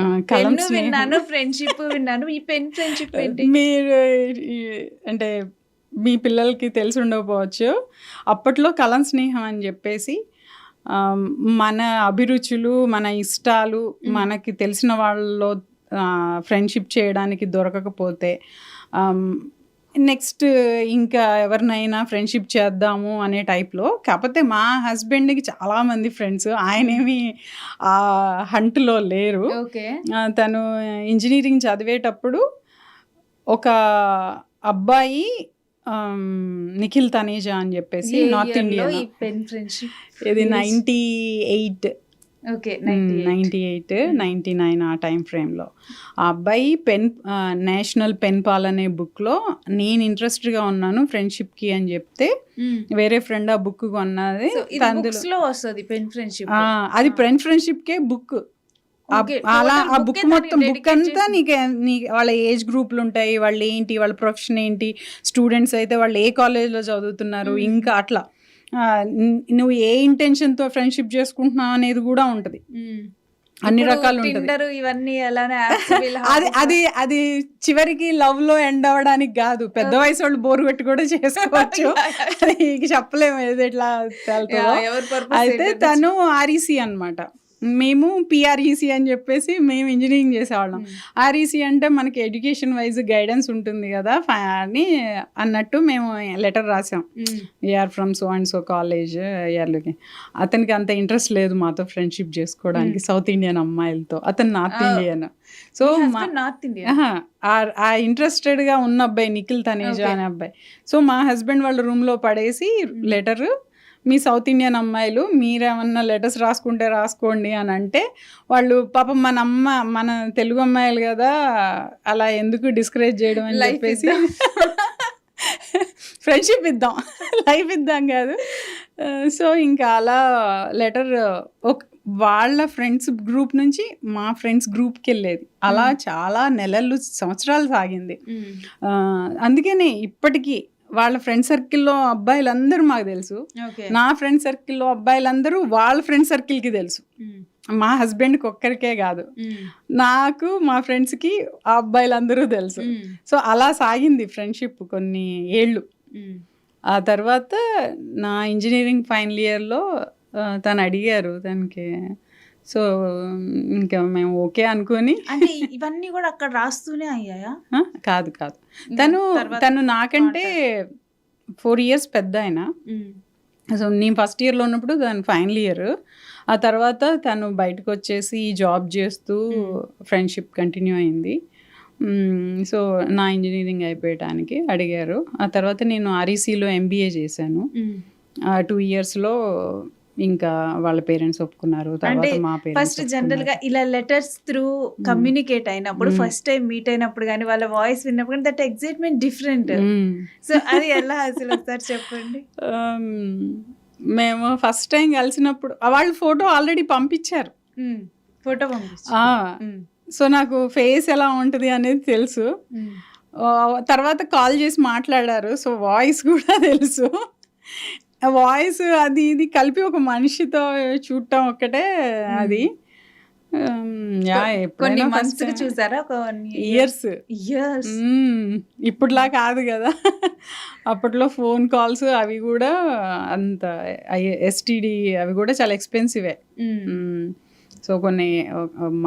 విన్నాను, ఫ్రెండ్షిప్ విన్నాను. ఈ పెన్ ఫ్రెండ్షిప్ ఏంటి? మీరు అంటే మీ పిల్లలకి తెలిసి ఉండకపోవచ్చు, అప్పట్లో కలం స్నేహం అని చెప్పేసి మన అభిరుచులు, మన ఇష్టాలు మనకి తెలిసిన వాళ్ళలో ఫ్రెండ్షిప్ చేయడానికి దొరకకపోతే నెక్స్ట్ ఇంకా ఎవరినైనా ఫ్రెండ్షిప్ చేద్దాము అనే టైప్లో. కాకపోతే మా హస్బెండ్కి చాలామంది ఫ్రెండ్స్, ఆయనేమి ఆ హంట్లో లేరు. ఓకే. తను ఇంజనీరింగ్ చదివేటప్పుడు ఒక అబ్బాయి నిఖిల్ తనేజా అని చెప్పేసి నార్త్ ఇండియా, ఇది 98 ఓకే, 98 99 ఆ టైం ఫ్రేమ్లో. ఆ అబ్బాయి నేషనల్ పెన్ పాల్ అనే బుక్లో నేను ఇంట్రెస్ట్గా ఉన్నాను ఫ్రెండ్షిప్కి అని చెప్తే వేరే ఫ్రెండ్ ఆ బుక్ కొన్నది. అది పెన్ ఫ్రెండ్షిప్కే బుక్. అలా ఆ బుక్ మొత్తం బుక్ అంతా నీకు వాళ్ళ ఏజ్ గ్రూప్లు ఉంటాయి, వాళ్ళు ఏంటి, వాళ్ళ ప్రొఫెషన్ ఏంటి, స్టూడెంట్స్ అయితే వాళ్ళు ఏ కాలేజ్లో చదువుతున్నారు, ఇంకా అట్లా నువ్వు ఏ ఇంటెన్షన్తో ఫ్రెండ్షిప్ చేసుకుంటున్నావు అనేది కూడా ఉంటుంది. అన్ని రకాలు ఉంటుంది. ఇవన్నీ అది చివరికి లవ్ లో ఎండ్ అవ్వడానికి కాదు, పెద్ద వయసు వాళ్ళు బోరు పెట్టి కూడా చేసుకోవచ్చు. చెప్పలేము ఏది ఎట్లా తెలుతుందో. అయితే తను ఆర్ఈసీ అన్నమాట, మేము పిఆర్ఈసీ అని చెప్పేసి మేము ఇంజనీరింగ్ చేసేవాళ్ళం. ఆర్ఈసీ అంటే మనకి ఎడ్యుకేషన్ వైజ్ గైడెన్స్ ఉంటుంది కదా అని అన్నట్టు మేము లెటర్ రాసాం, AR from so and so college ఏఆర్లోకి. అతనికి అంత ఇంట్రెస్ట్ లేదు మాతో ఫ్రెండ్షిప్ చేసుకోవడానికి, సౌత్ ఇండియన్ అమ్మాయిలతో. అతను నార్త్ ఇండియన్. సో ఆ ఇంట్రెస్టెడ్గా ఉన్న అబ్బాయి నిఖిల్ తనేజా అనే అబ్బాయి. సో మా హస్బెండ్ వాళ్ళ రూమ్లో పడేసి లెటర్, మీ సౌత్ ఇండియన్ అమ్మాయిలు మీరేమన్నా లెటర్స్ రాసుకుంటే రాసుకోండి అని అంటే, వాళ్ళు పాపం మన తెలుగు అమ్మాయిలు కదా, అలా ఎందుకు డిస్కరేజ్ చేయడం అని చెప్పేసి ఫ్రెండ్షిప్ ఇద్దాం, లైఫ్ ఇద్దాం కాదు. సో ఇంకా అలా లెటర్ వాళ్ళ ఫ్రెండ్స్ గ్రూప్ నుంచి మా ఫ్రెండ్స్ గ్రూప్కి వెళ్ళేది. అలా చాలా నెలలు, సంవత్సరాలు సాగింది. అందుకనే ఇప్పటికీ వాళ్ళ ఫ్రెండ్ సర్కిల్లో అబ్బాయిలందరూ మాకు తెలుసు, నా ఫ్రెండ్ సర్కిల్లో అబ్బాయిలందరూ వాళ్ళ ఫ్రెండ్ సర్కిల్కి తెలుసు. మా హస్బెండ్కి ఒక్కరికే కాదు, నాకు మా ఫ్రెండ్స్కి ఆ అబ్బాయిలందరూ తెలుసు. సో అలా సాగింది ఫ్రెండ్షిప్ కొన్ని ఏళ్ళు. ఆ తర్వాత నా ఇంజనీరింగ్ ఫైనల్ ఇయర్లో తను అడిగారు తనకి. సో ఇంకా మేము ఓకే అనుకొని. ఇవన్నీ కూడా అక్కడ రాస్తూనే అయ్యాయా? కాదు, తను నాకంటే 4 years పెద్ద ఆయన. సో నేను ఫస్ట్ ఇయర్లో ఉన్నప్పుడు తను ఫైనల్ ఇయర్. ఆ తర్వాత తను బయటకు వచ్చేసి జాబ్ చేస్తూ ఫ్రెండ్షిప్ కంటిన్యూ అయింది. సో నా ఇంజనీరింగ్ అయిపోయటానికి అడిగారు. ఆ తర్వాత నేను ఆర్ఈసీలో ఎంబీఏ చేశాను. 2 yearsలో ఇంకా వాళ్ళ పేరెంట్స్ ఒప్పుకున్నారు. తర్వాత మా పేరెంట్స్ ఫస్ట్ జనరల్ గా ఇలా లెటర్స్ త్రూ కమ్యూనికేట్ అయినప్పుడు, ఫస్ట్ టైం మీట్ అయినప్పుడు కానీ వాళ్ళ వాయిస్ విన్నప్పుడు దట్ ఎక్సైట్మెంట్ డిఫరెంట్. సో అది ఎలా అసలు ఒకసారి చెప్పండి. మేము ఫస్ట్ టైం కలిసినప్పుడు వాళ్ళు ఫోటో ఆల్రెడీ పంపించారు. సో నాకు ఫేస్ ఎలా ఉంటుంది అనేది తెలుసు. తర్వాత కాల్ చేసి మాట్లాడారు. సో వాయిస్ కూడా తెలుసు. వాయిస్ అది ఇది కలిపి ఒక మనిషితో చూడటం ఒక్కటే అది. చూసారా? ఇయర్స్ ఇప్పుడులా కాదు కదా. అప్పట్లో ఫోన్ కాల్స్ అవి కూడా అంత ఎస్టీడీ అవి కూడా చాలా ఎక్స్పెన్సివే. సో కొన్ని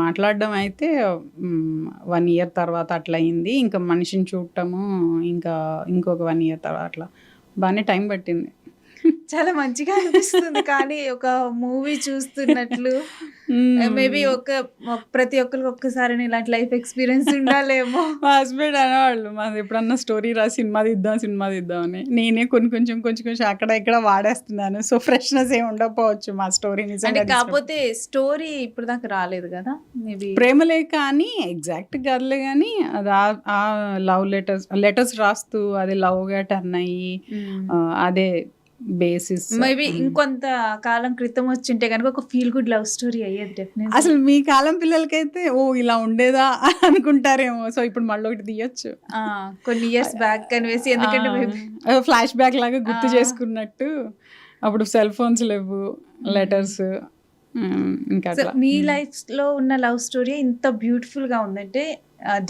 మాట్లాడడం అయితే 1 year తర్వాత అట్లా అయింది. ఇంకా మనిషిని చూడటము ఇంకా ఇంకొక 1 year తర్వాత అట్లా బాగానే టైం పట్టింది. చాలా మంచిగా అనిపిస్తుంది. కానీ ఒక మూవీ చూస్తున్నట్లు మేబీ ప్రతి ఒక్కరికి ఒక్కసారి ఇలాంటి లైఫ్ ఎక్స్పీరియన్స్ ఉండాలేమో. మా హస్బెండ్ అనేవాళ్ళు, మాది ఎప్పుడన్నా స్టోరీ రాసి సినిమా తీద్దాం అని. నేనే కొంచెం అక్కడ ఇక్కడ వాడేస్తున్నాను. సో ఫ్రెష్నెస్ ఏమి ఉండకపోవచ్చు మా స్టోరీ నిజంగా. కాకపోతే స్టోరీ ఇప్పుడు దాకా రాలేదు కదా. మేబీ ప్రేమలేఖ అని ఎగ్జాక్ట్ గర్లే కానీ అది ఆ లవ్ లెటర్స్ రాస్తూ అది లవ్గా టర్న్ అయ్యి అదే బేసిస్. మేబీ ఇంకొంత కాలం క్రితం వచ్చింటే కనుక ఒక ఫీల్ గుడ్ లవ్ స్టోరీ అయ్యేది డెఫినెట్లీ. అసలు మీ కాలం పిల్లలకైతే ఇలా ఉండేదా అనుకుంటారేమో. సో ఇప్పుడు మళ్ళీ ఒకటి తీయొచ్చు కొన్ని ఇయర్స్ బ్యాక్ అనేసి, ఎందుకంటే ఫ్లాష్ బ్యాక్ లాగా గుర్తు చేసుకున్నట్టు. అప్పుడు సెల్ ఫోన్స్ లేవు, లెటర్స్. ఇంకా మీ లైఫ్ లో ఉన్న లవ్ స్టోరీ ఇంత బ్యూటిఫుల్ గా ఉందంటే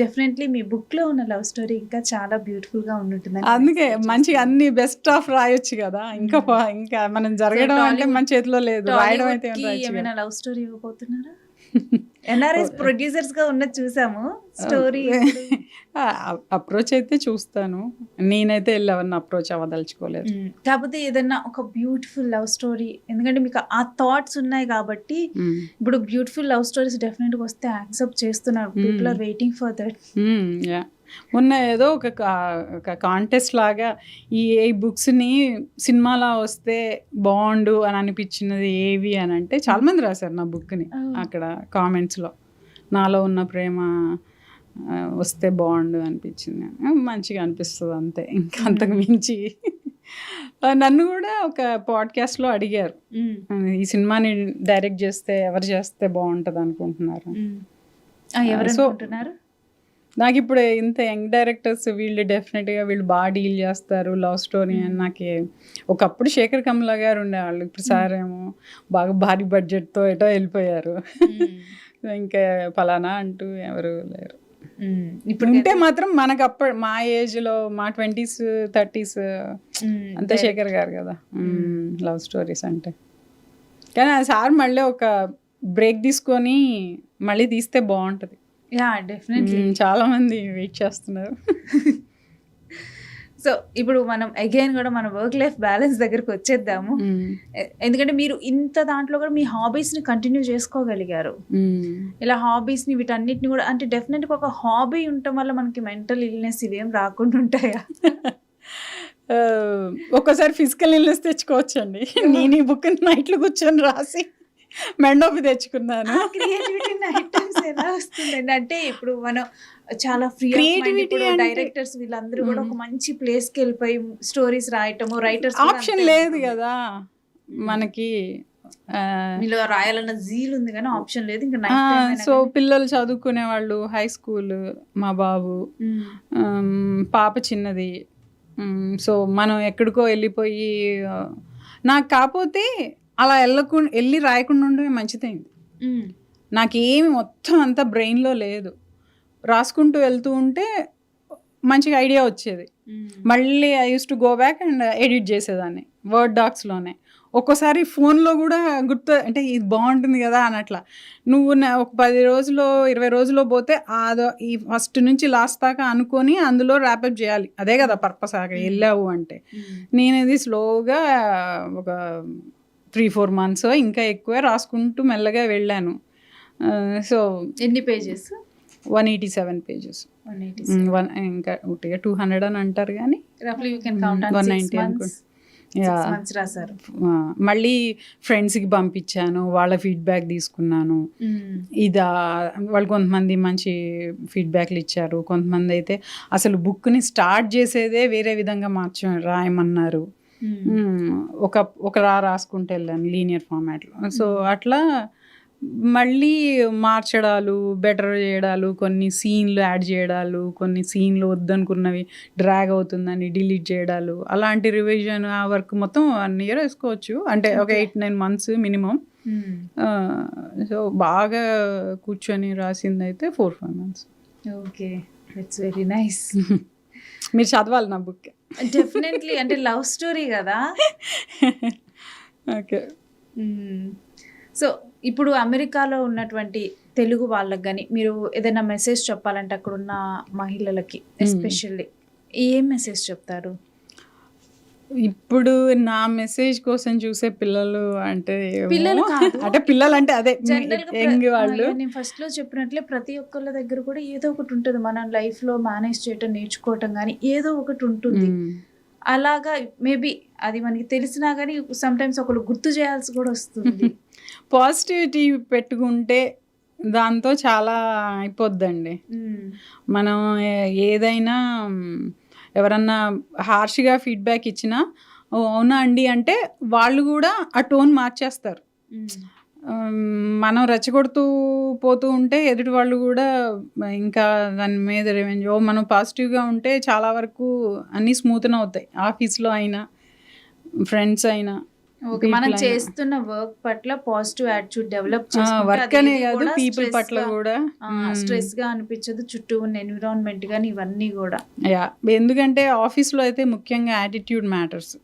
డెఫినెట్లీ మీ బుక్ లో ఉన్న లవ్ స్టోరీ ఇంకా చాలా బ్యూటిఫుల్ గా ఉంటుంది. అందుకే మంచిగా అన్ని బెస్ట్ ఆఫ్ రాయొచ్చు కదా. ఇంకా ఇంకా మనం జరగడం అంటే మన చేతిలో లేదు, రాయడం అయితే ఏమైనా లవ్ స్టోరీ ఇవ్వబోతున్నారా? ఎన్ఆర్ఎస్ ప్రొడ్యూసర్స్ గా ఉన్నది చూసాము. స్టోరీ అప్రోచ్ అయితే చూస్తాను, నేనైతే వెళ్ళి ఎవరిని అప్రోచ్ అవ్వదలుచుకోలేదు. కాకపోతే ఏదన్నా ఒక బ్యూటిఫుల్ లవ్ స్టోరీ, ఎందుకంటే మీకు ఆ థాట్స్ ఉన్నాయి కాబట్టి ఇప్పుడు బ్యూటిఫుల్ లవ్ స్టోరీస్ డెఫినెట్ గా వస్తే యాక్సెప్ట్ చేస్తున్నారు. People are waiting for that. మొన్న ఏదో ఒక కాంటెస్ట్ లాగా ఈ బుక్స్ని సినిమాలా వస్తే బాగుండు అని అనిపించినది ఏవి అని అంటే చాలా మంది రాశారు నా బుక్ని. అక్కడ కామెంట్స్లో నాలో ఉన్న ప్రేమ వస్తే బాగుండు అనిపించింది. మంచిగా అనిపిస్తుంది అంతే, ఇంకా అంతకు మించి. నన్ను కూడా ఒక పాడ్కాస్ట్లో అడిగారు, ఈ సినిమాని డైరెక్ట్ చేస్తే ఎవరు చేస్తే బాగుంటుంది అనుకుంటున్నారు. నాకు ఇప్పుడు ఇంత యంగ్ డైరెక్టర్స్ వీళ్ళు డెఫినెట్గా వీళ్ళు బాగా డీల్ చేస్తారు లవ్ స్టోరీ అని. నాకు ఒకప్పుడు శేఖర్ కమలా గారు ఉండేవాళ్ళు, ఇప్పుడు సార్ ఏమో బాగా భారీ బడ్జెట్తో ఎటో వెళ్ళిపోయారు. ఇంకా ఫలానా అంటూ ఎవరు లేరు. ఇప్పుడు ఉంటే మాత్రం మనకు అప్పుడు మా ఏజ్లో మా 20s 30s అంతే శేఖర్ గారు కదా లవ్ స్టోరీస్ అంటే. కానీ ఆ సార్ మళ్ళీ ఒక బ్రేక్ తీసుకొని మళ్ళీ తీస్తే బాగుంటుంది. యా డెఫినెట్లీ చాలా మంది వెయిట్ చేస్తున్నారు. సో ఇప్పుడు మనం అగైన్ కూడా మన వర్క్ లైఫ్ బ్యాలెన్స్ దగ్గరకు వచ్చేద్దాము. ఎందుకంటే మీరు ఇంత దాంట్లో కూడా మీ హాబీస్ని కంటిన్యూ చేసుకోగలిగారు. ఇలా హాబీస్ని వీటన్నిటిని కూడా అంటే డెఫినెట్గా ఒక హాబీ ఉండటం వల్ల మనకి మెంటల్ ఇల్నెస్ ఇవేం రాకుండా ఉంటాయా? ఒక్కోసారి ఫిజికల్ ఇల్నెస్ తెచ్చుకోవచ్చండి. నేను ఈ బుక్ నైట్లో కూర్చొని రాసి మెండోపి తెచ్చుకున్నాను. అంటే ఇప్పుడు మనం చాలా ఫ్రీ డైరెక్టర్స్ వీళ్ళందరూ కూడా ఒక మంచి ప్లేస్ కి వెళ్ళిపోయి స్టోరీస్ రాయటము, రైటర్స్ ఆప్షన్ లేదు కదా మనకి. మీలో రాయాలన్న జీల్ ఉంది కానీ ఆప్షన్ లేదు. ఇంకా సో పిల్లలు చదువుకునే వాళ్ళు, హై స్కూల్ మా బాబు, పాప చిన్నది. సో మనం ఎక్కడికో వెళ్ళిపోయి నాకు కాకపోతే అలా వెళ్ళి రాయకుండా ఉండడమే మంచిదైంది. నాకేమి మొత్తం అంతా బ్రెయిన్లో లేదు, రాసుకుంటూ వెళ్తూ ఉంటే మంచిగా ఐడియా వచ్చేది. మళ్ళీ I use to go back and edit చేసేదాన్ని వర్డ్ డాక్స్లోనే. ఒక్కోసారి ఫోన్లో కూడా గుర్తు అంటే ఇది బాగుంటుంది కదా అన్నట్లా. నువ్వు ఒక 10 రోజులు 20 రోజుల్లో పోతే ఈ ఫస్ట్ నుంచి లాస్ట్ దాకా అనుకొని అందులో ర్యాపప్ చేయాలి. అదే కదా పర్పస్. వెళ్ళావు అంటే నేనేది స్లోగా ఒక 3-4 months ఇంకా ఎక్కువ రాసుకుంటూ మెల్లగా వెళ్ళాను. సో ఎన్ని పేజెస్? 187 pages. ఇంకా 200 అని అంటారు కానీ 190 అనుకోండి. మళ్ళీ ఫ్రెండ్స్కి పంపించాను, వాళ్ళ ఫీడ్బ్యాక్ తీసుకున్నాను. వాళ్ళు కొంతమంది మంచి ఫీడ్బ్యాక్లు ఇచ్చారు, కొంతమంది అయితే అసలు బుక్ని స్టార్ట్ చేసేదే వేరే విధంగా రాయమన్నారు. ఒకలా రాసుకుంటూ వెళ్ళాను లీనియర్ ఫార్మాట్లో. సో అట్లా మళ్ళీ మార్చడాలు, బెటర్ చేయడాలు, కొన్ని సీన్లు యాడ్ చేయడాలు, కొన్ని సీన్లు వద్దనుకున్నవి డ్రాగ్ అవుతుందని డిలీట్ చేయడాలు, అలాంటి రివిజన్ ఆ వర్క్ మొత్తం 1 year వేసుకోవచ్చు. అంటే ఒక 8-9 months మినిమం. సో బాగా కూర్చొని రాసింది అయితే 4-5 months. Okay, it's very nice. మీరు చదవాలి నా బుక్. డెఫినెట్లీ. అంటే లవ్ స్టోరీ కదా. ఓకే. సో ఇప్పుడు అమెరికాలో ఉన్నటువంటి తెలుగు వాళ్ళకి కానీ మీరు ఏదైనా మెసేజ్ చెప్పాలంటే అక్కడ ఉన్న మహిళలకి ఎస్పెషల్లీ ఏం మెసేజ్ చెప్తారు? ఇప్పుడు నా మెసేజ్ కోసం చూసే పిల్లలు అంటే పిల్లలు అంటే అదే వాళ్ళు. నేను ఫస్ట్ లో చెప్పినట్లే ప్రతి ఒక్కళ్ళ దగ్గర కూడా ఏదో ఒకటి ఉంటుంది, మన లైఫ్ లో మేనేజ్ చేయటం, నేర్చుకోవటం కానీ ఏదో ఒకటి ఉంటుంది. అలాగా మేబీ అది మనకి తెలిసినా కానీ సమ్ టైమ్స్ ఒకళ్ళు గుర్తు చేయాల్సి కూడా వస్తుంది. పాజిటివిటీ పెట్టుకుంటే దాంతో చాలా అయిపోద్దండి. మనం ఏదైనా ఎవరన్నా హార్ష్గా ఫీడ్బ్యాక్ ఇచ్చినా అవునా అండి అంటే వాళ్ళు కూడా ఆ టోన్ మార్చేస్తారు. మనం రెచ్చగొడుతూ పోతూ ఉంటే ఎదుటి వాళ్ళు కూడా ఇంకా దాని మీద రివెంజ్. మనం పాజిటివ్గా ఉంటే చాలా వరకు అన్నీ స్మూత్న అవుతాయి, ఆఫీస్లో అయినా ఫ్రెండ్స్ అయినా. ఓకే. మనం people అయినా. చేస్తున్న వర్క్ పట్ల పాజిటివ్ యాటిట్యూడ్ డెవలప్ ఆ, చేసుకుంటే వర్క్ అది అనే ఏది కాదు కూడా పీపుల్ స్ట్రెస్ పట్ల గా కూడా. స్ట్రెస్ గా అనిపించదు. చుట్టూ ఉన్న ఎన్విరాన్మెంట్ గాని ఇవన్నీ కూడా. యా, ఎందుకంటే ఆఫీస్లో అయితే ముఖ్యంగా యాటిట్యూడ్ మ్యాటర్స్.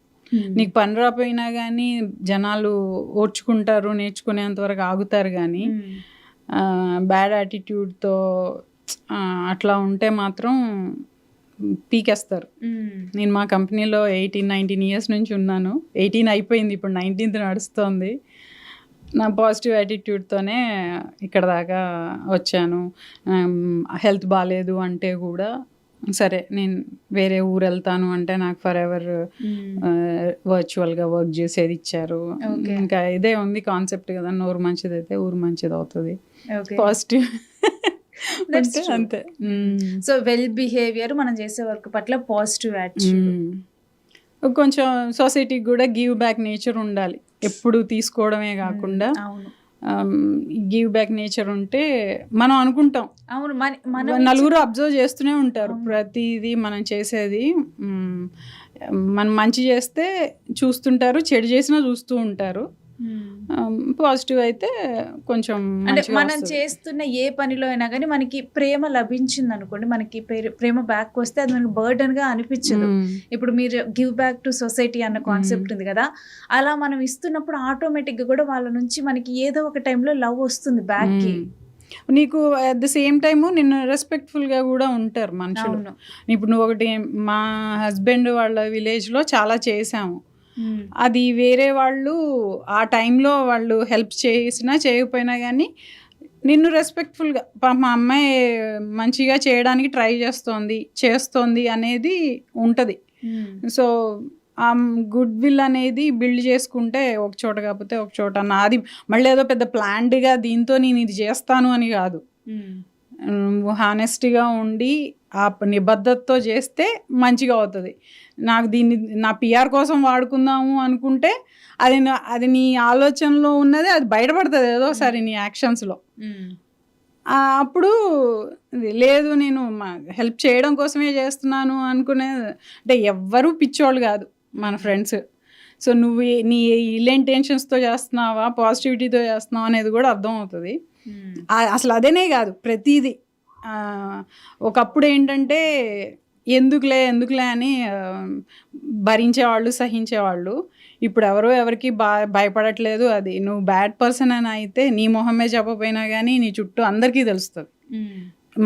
నీకు పని రాపోయినా కానీ జనాలు ఓర్చుకుంటారు, నేర్చుకునేంత వరకు ఆగుతారు. కానీ బ్యాడ్ యాటిట్యూడ్తో అట్లా ఉంటే మాత్రం పీకేస్తారు. నేను మా కంపెనీలో 18-19 ఇయర్స్ నుంచి ఉన్నాను. 18 అయిపోయింది, ఇప్పుడు 19th నడుస్తోంది. నా పాజిటివ్ యాటిట్యూడ్తోనే ఇక్కడ దాకా వచ్చాను. హెల్త్ బాగాలేదు అంటే కూడా సరే నేను వేరే ఊరు వెళ్తాను అంటే నాకు ఫర్ ఎవర్ వర్చువల్గా వర్క్ చేసేది ఇచ్చారు. Okay. ఇంకా ఇదే ఉంది కాన్సెప్ట్ కదా, నోరు మంచిది అయితే ఊరు మంచిది అవుతుంది. ఓకే. పాజిటివ్ That's అంటే true. అంతే. సో వెల్ బిహేవియర్, మనం చేసే వర్క్ పట్ల పాజిటివ్ యాటిట్యూడ్. కొంచెం సొసైటీకి కూడా గివ్ బ్యాక్ నేచర్ ఉండాలి. ఎప్పుడు తీసుకోవడమే కాకుండా అవును గివ్ బ్యాక్ నేచర్ ఉంటే మనం అనుకుంటాం, అవును మనం నలుగురు అబ్జర్వ్ చేస్తూనే ఉంటారు ప్రతిదీ మనం చేసేది. మనం మంచి చేస్తే చూస్తుంటారు, చెడు చేసినా చూస్తూ ఉంటారు. పాజిటివ్ అయితే కొంచెం అంటే మంచిగా మనం వస్తది. చేస్తున్న ఏ పనిలో అయినా కానీ మనకి ప్రేమ లభించింది అనుకోండి, మనకి ప్రేమ బ్యాక్ వస్తే అది మనకి బర్డన్ గా అనిపించదు. ఇప్పుడు మీరు గివ్ బ్యాక్ టు సొసైటీ అన్న కాన్సెప్ట్ ఉంది కదా, అలా మనం ఇస్తున్నప్పుడు ఆటోమేటిక్ గా కూడా వాళ్ళ నుంచి మనకి ఏదో ఒక టైంలో లవ్ వస్తుంది బ్యాక్ కి. నీకు అట్ ద సేమ్ టైము నిన్ను రెస్పెక్ట్ఫుల్గా కూడా ఉంటారు మనుషులు. అవును. ఇప్పుడు నువ్వు ఒకటి, మా హస్బెండ్ వాళ్ళ విలేజ్లో చాలా చేసాము. అది వేరే వాళ్ళు ఆ టైంలో వాళ్ళు హెల్ప్ చేసినా చేయకపోయినా కానీ నిన్ను రెస్పెక్ట్ఫుల్గా మా అమ్మాయి మంచిగా చేయడానికి ట్రై చేస్తోంది అనేది ఉంటుంది. సో ఆ గుడ్ విల్ అనేది బిల్డ్ చేసుకుంటే ఒక చోట కాకపోతే ఒక చోట నాది మళ్ళీ ఏదో పెద్ద ప్లాన్డ్గా దీంతో నేను ఇది చేస్తాను అని కాదు. హానెస్ట్గా ఉండి ఆ నిబద్ధతతో చేస్తే మంచిగా అవుతుంది. నాకు దీన్ని నా పిఆర్ కోసం వాడుకుందాము అనుకుంటే అది నీ ఆలోచనలో ఉన్నది అది బయటపడుతుంది ఏదోసారి నీ యాక్షన్స్లో. అప్పుడు లేదు నేను హెల్ప్ చేయడం కోసమే చేస్తున్నాను అనుకునే, అంటే ఎవ్వరూ పిచ్చోళ్ళు కాదు మన ఫ్రెండ్స్. సో నువ్వు నీ ఇల్ ఇంటెన్షన్స్తో చేస్తున్నావా, పాజిటివిటీతో చేస్తున్నావా అనేది కూడా అర్థం అవుతుంది. అసలు అదేనే కాదు ప్రతిదీ. ఒకప్పుడు ఏంటంటే ఎందుకులే అని భరించేవాళ్ళు, సహించేవాళ్ళు. ఇప్పుడు ఎవరికి భయపడట్లేదు. అది నువ్వు బ్యాడ్ పర్సన్ అని అయితే నీ మొహమే చెప్పపోయినా కానీ నీ చుట్టూ అందరికీ తెలుస్తుంది.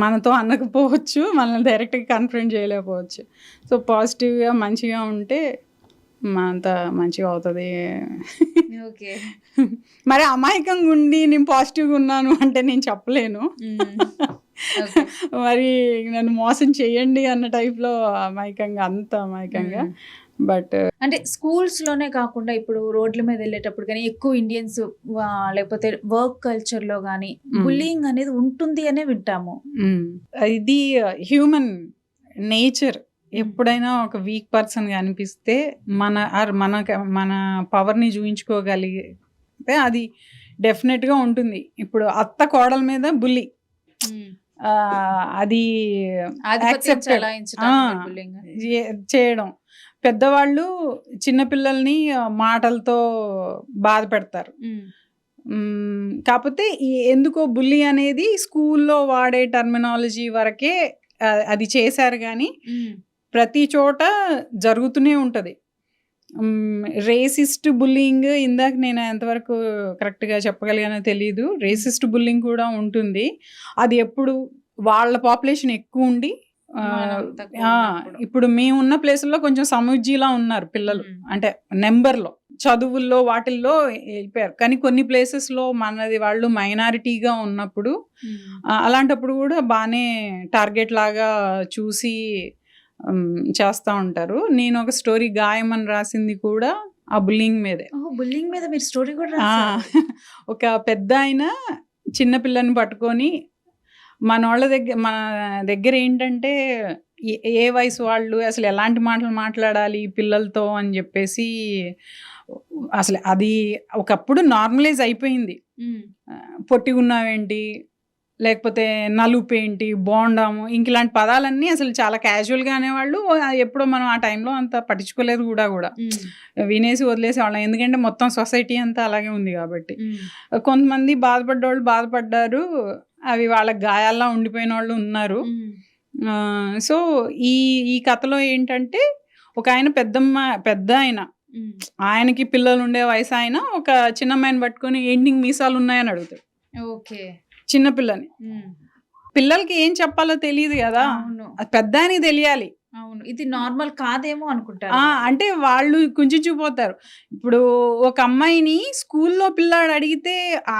మనతో అనకపోవచ్చు, మనల్ని డైరెక్ట్గా కన్ఫరెంట్ చేయలేకపోవచ్చు. సో పాజిటివ్గా మంచిగా ఉంటే అంత మంచిగా అవుతుంది. ఓకే. మరి అమాయకంగా ఉండి నేను పాజిటివ్గా ఉన్నాను అంటే నేను చెప్పలేను. మరి నన్ను మోసం చేయండి అన్న టైప్లో అంత అమాయకంగా. బట్ అంటే స్కూల్స్ లోనే కాకుండా ఇప్పుడు రోడ్ల మీద వెళ్ళేటప్పుడు కానీ ఎక్కువ ఇండియన్స్ లేకపోతే వర్క్ కల్చర్ లో కానీ బుల్లింగ్ అనేది ఉంటుంది అనే వింటాము. ఇది హ్యూమన్ నేచర్. ఎప్పుడైనా ఒక వీక్ పర్సన్గా అనిపిస్తే మన పవర్ని చూపించుకోగలిగితే అది డెఫినెట్గా ఉంటుంది. ఇప్పుడు అత్త కోడల మీద బుల్లి, అది చేయడం. పెద్దవాళ్ళు చిన్నపిల్లల్ని మాటలతో బాధ పెడతారు. కాకపోతే ఎందుకో బుల్లి అనేది స్కూల్లో వాడే టర్మినాలజీ వరకే అది చేశారు, కానీ ప్రతి చోట జరుగుతూనే ఉంటుంది. రేసిస్ట్ బుల్లింగ్ ఇందాక నేను ఎంతవరకు కరెక్ట్గా చెప్పగలిగానో తెలీదు. రేసిస్ట్ బుల్లింగ్ కూడా ఉంటుంది. అది ఎప్పుడు వాళ్ళ పాపులేషన్ ఎక్కువ ఉండి, ఇప్పుడు మేమున్న ప్లేసుల్లో కొంచెం సముజ్జిలా ఉన్నారు పిల్లలు, అంటే నెంబర్లో, చదువుల్లో వాటిల్లో వెళ్ళిపోయారు. కానీ కొన్ని ప్లేసెస్లో మనది వాళ్ళు మైనారిటీగా ఉన్నప్పుడు అలాంటప్పుడు కూడా బాగానే టార్గెట్ లాగా చూసి చేస్తూ ఉంటారు. నేను ఒక స్టోరీ గాయమని రాసింది కూడా ఆ బుల్లింగ్ మీదే. బుల్లింగ్ మీద మీరు స్టోరీ కూడా ఒక పెద్ద ఆయన చిన్నపిల్లని పట్టుకొని మన దగ్గర ఏంటంటే ఏ వయసు వాళ్ళు అసలు ఎలాంటి మాటలు మాట్లాడాలి పిల్లలతో అని చెప్పేసి, అసలు అది ఒకప్పుడు నార్మలైజ్ అయిపోయింది. పొట్టిగా ఉన్నావేంటి, లేకపోతే నలుపేంటి, బోండాము ఇంక ఇలాంటి పదాలన్నీ అసలు చాలా క్యాజువల్‌గా అనేవాళ్ళు. ఎప్పుడో మనం ఆ టైంలో అంత పట్టించుకోలేదు కూడా. వినేసి వదిలేసేవాళ్ళం. ఎందుకంటే మొత్తం సొసైటీ అంతా అలాగే ఉంది కాబట్టి. కొంతమంది బాధపడ్డోళ్ళు బాధపడ్డారు. అవి వాళ్ళకి గాయాల్లా ఉండిపోయినోళ్ళు ఉన్నారు. సో, ఈ ఈ కథలో ఏంటంటే ఒకాయన పెద్దాయన. ఆయనకి పిల్లలుండే వయసాయన ఒక చిన్నమ్మాయిని పట్టుకొని ఏంటి నీకు మీసాలున్నాయని అడుగుతాడు. ఓకే. చిన్న పిల్లని. పిల్లలకి ఏం చెప్పాలో తెలియదు గదా! అవును. అది పెద్దాయనకి తెలియాలి. అవును. ఇది నార్మల్ కాదేమో అనుకుంటారు. అంటే వాళ్ళు కుంచించుకుపోతారు. ఇప్పుడు ఒక అమ్మాయిని స్కూల్లో పిల్లాడు అడిగితే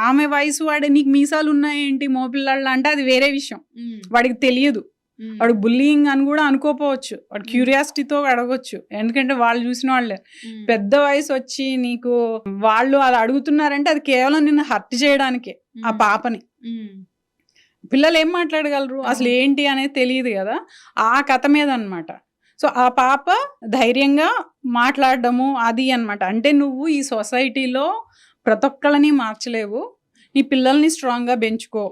ఆమె వయసు వాడే నీకు మీసాలున్నాయేంటి మగపిల్లాడిలా అంటే అది వేరే విషయం. వాడికి తెలియదు. వాడు బుల్లింగ్ అని కూడా అనుకోపోవచ్చు. వాడు క్యూరియాసిటీతో అడగొచ్చు. ఎందుకంటే వాళ్ళు చూసిన వాళ్ళే. పెద్ద వయసు వచ్చి నీకు వాళ్ళు అలా అడుగుతున్నారంటే అది కేవలం నిన్ను హర్ట్ చేయడానికే ఆ పాపని. పిల్లలు ఏం మాట్లాడగలరు అసలు ఏంటి అనేది తెలియదు కదా. ఆ కథ మీద అన్నమాట. సో ఆ పాప ధైర్యంగా మాట్లాడడము అది అన్నమాట. అంటే నువ్వు ఈ సొసైటీలో ప్రతి ఒక్కళ్ళని మార్చలేవు. నీ పిల్లల్ని స్ట్రాంగ్గా పెంచుకో,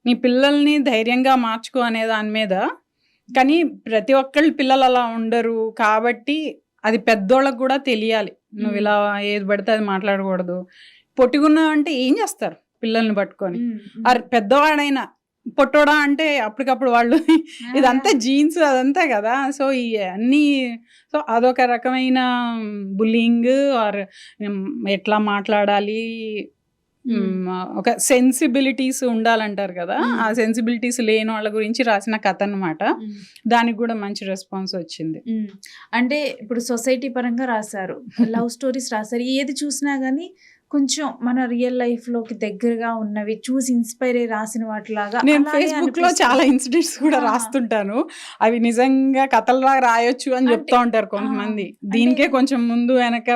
నీ పిల్లల్ని ధైర్యంగా మార్చుకో అనే దాని మీద. కానీ ప్రతి ఒక్కళ్ళ పిల్లలు అలా ఉండరు కాబట్టి అది పెద్దోళ్ళకు కూడా తెలియాలి. నువ్వు ఇలా ఏది పడితే అది మాట్లాడకూడదు. పొట్టిగున్నా అంటే ఏం చేస్తారు పిల్లల్ని పట్టుకొని. పెద్దవాడైనా పొట్టోడా అంటే అప్పటికప్పుడు వాళ్ళు ఇదంతా జీన్స్ అదంతా కదా. సో ఇవన్నీ సో అదొక రకమైన బుల్లింగ్ ఆర్ ఎట్లా మాట్లాడాలి, ఒక సెన్సిబిలిటీస్ ఉండాలంటారు కదా. ఆ సెన్సిబిలిటీస్ లేని వాళ్ళ గురించి రాసిన కథ అన్నమాట. దానికి కూడా మంచి రెస్పాన్స్ వచ్చింది. అంటే ఇప్పుడు సొసైటీ పరంగా రాశారు, లవ్ స్టోరీస్ రాశారు. ఏది చూసినా కానీ కొంచెం మన రియల్ లైఫ్ లోకి దగ్గరగా ఉన్నవి చూసి ఇన్స్పైర్ అయ్యి రాసిన వాటిలాగా. నేను ఫేస్బుక్ లో చాలా ఇన్సిడెంట్స్ కూడా రాస్తుంటాను. అవి నిజంగా కథల్లా రాయొచ్చు అని చెప్తా ఉంటారు కొంతమంది. దీనికే కొంచెం ముందు వెనక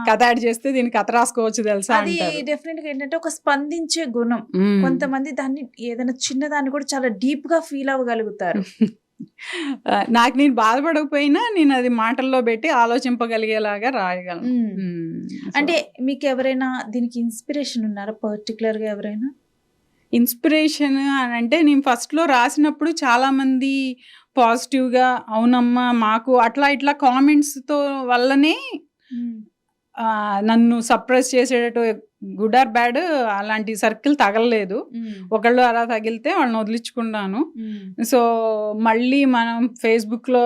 కథ యాడ్ చేస్తే దీనికి కథ రాసుకోవచ్చు తెలుసా. అది డెఫినెట్ గా ఏంటంటే ఒక స్పందించే గుణం. కొంతమంది దాన్ని ఏదైనా చిన్నదాన్ని కూడా చాలా డీప్ గా ఫీల్ అవ్వగలుగుతారు. నాకు నేను బాధపడకపోయినా నేను అది మాటల్లో పెట్టి ఆలోచింపగలిగేలాగా రాయగలను. అంటే మీకు ఎవరైనా దీనికి ఇన్స్పిరేషన్ ఉన్నారా పర్టికులర్ గా ఎవరైనా? ఇన్స్పిరేషన్ అని అంటే నేను ఫస్ట్లో రాసినప్పుడు చాలామంది పాజిటివ్గా అవునమ్మా మాకు అట్లా ఇట్లా కామెంట్స్తో వల్లనే నన్ను సప్రెస్ చేసేటట్టు గుడ్ ఆర్ బ్యాడ్ అలాంటి సర్కిల్ తగలలేదు. ఒకళ్ళు అలా తగిలితే వాళ్ళని వదిలించుకున్నాను. సో మళ్ళీ మనం ఫేస్బుక్లో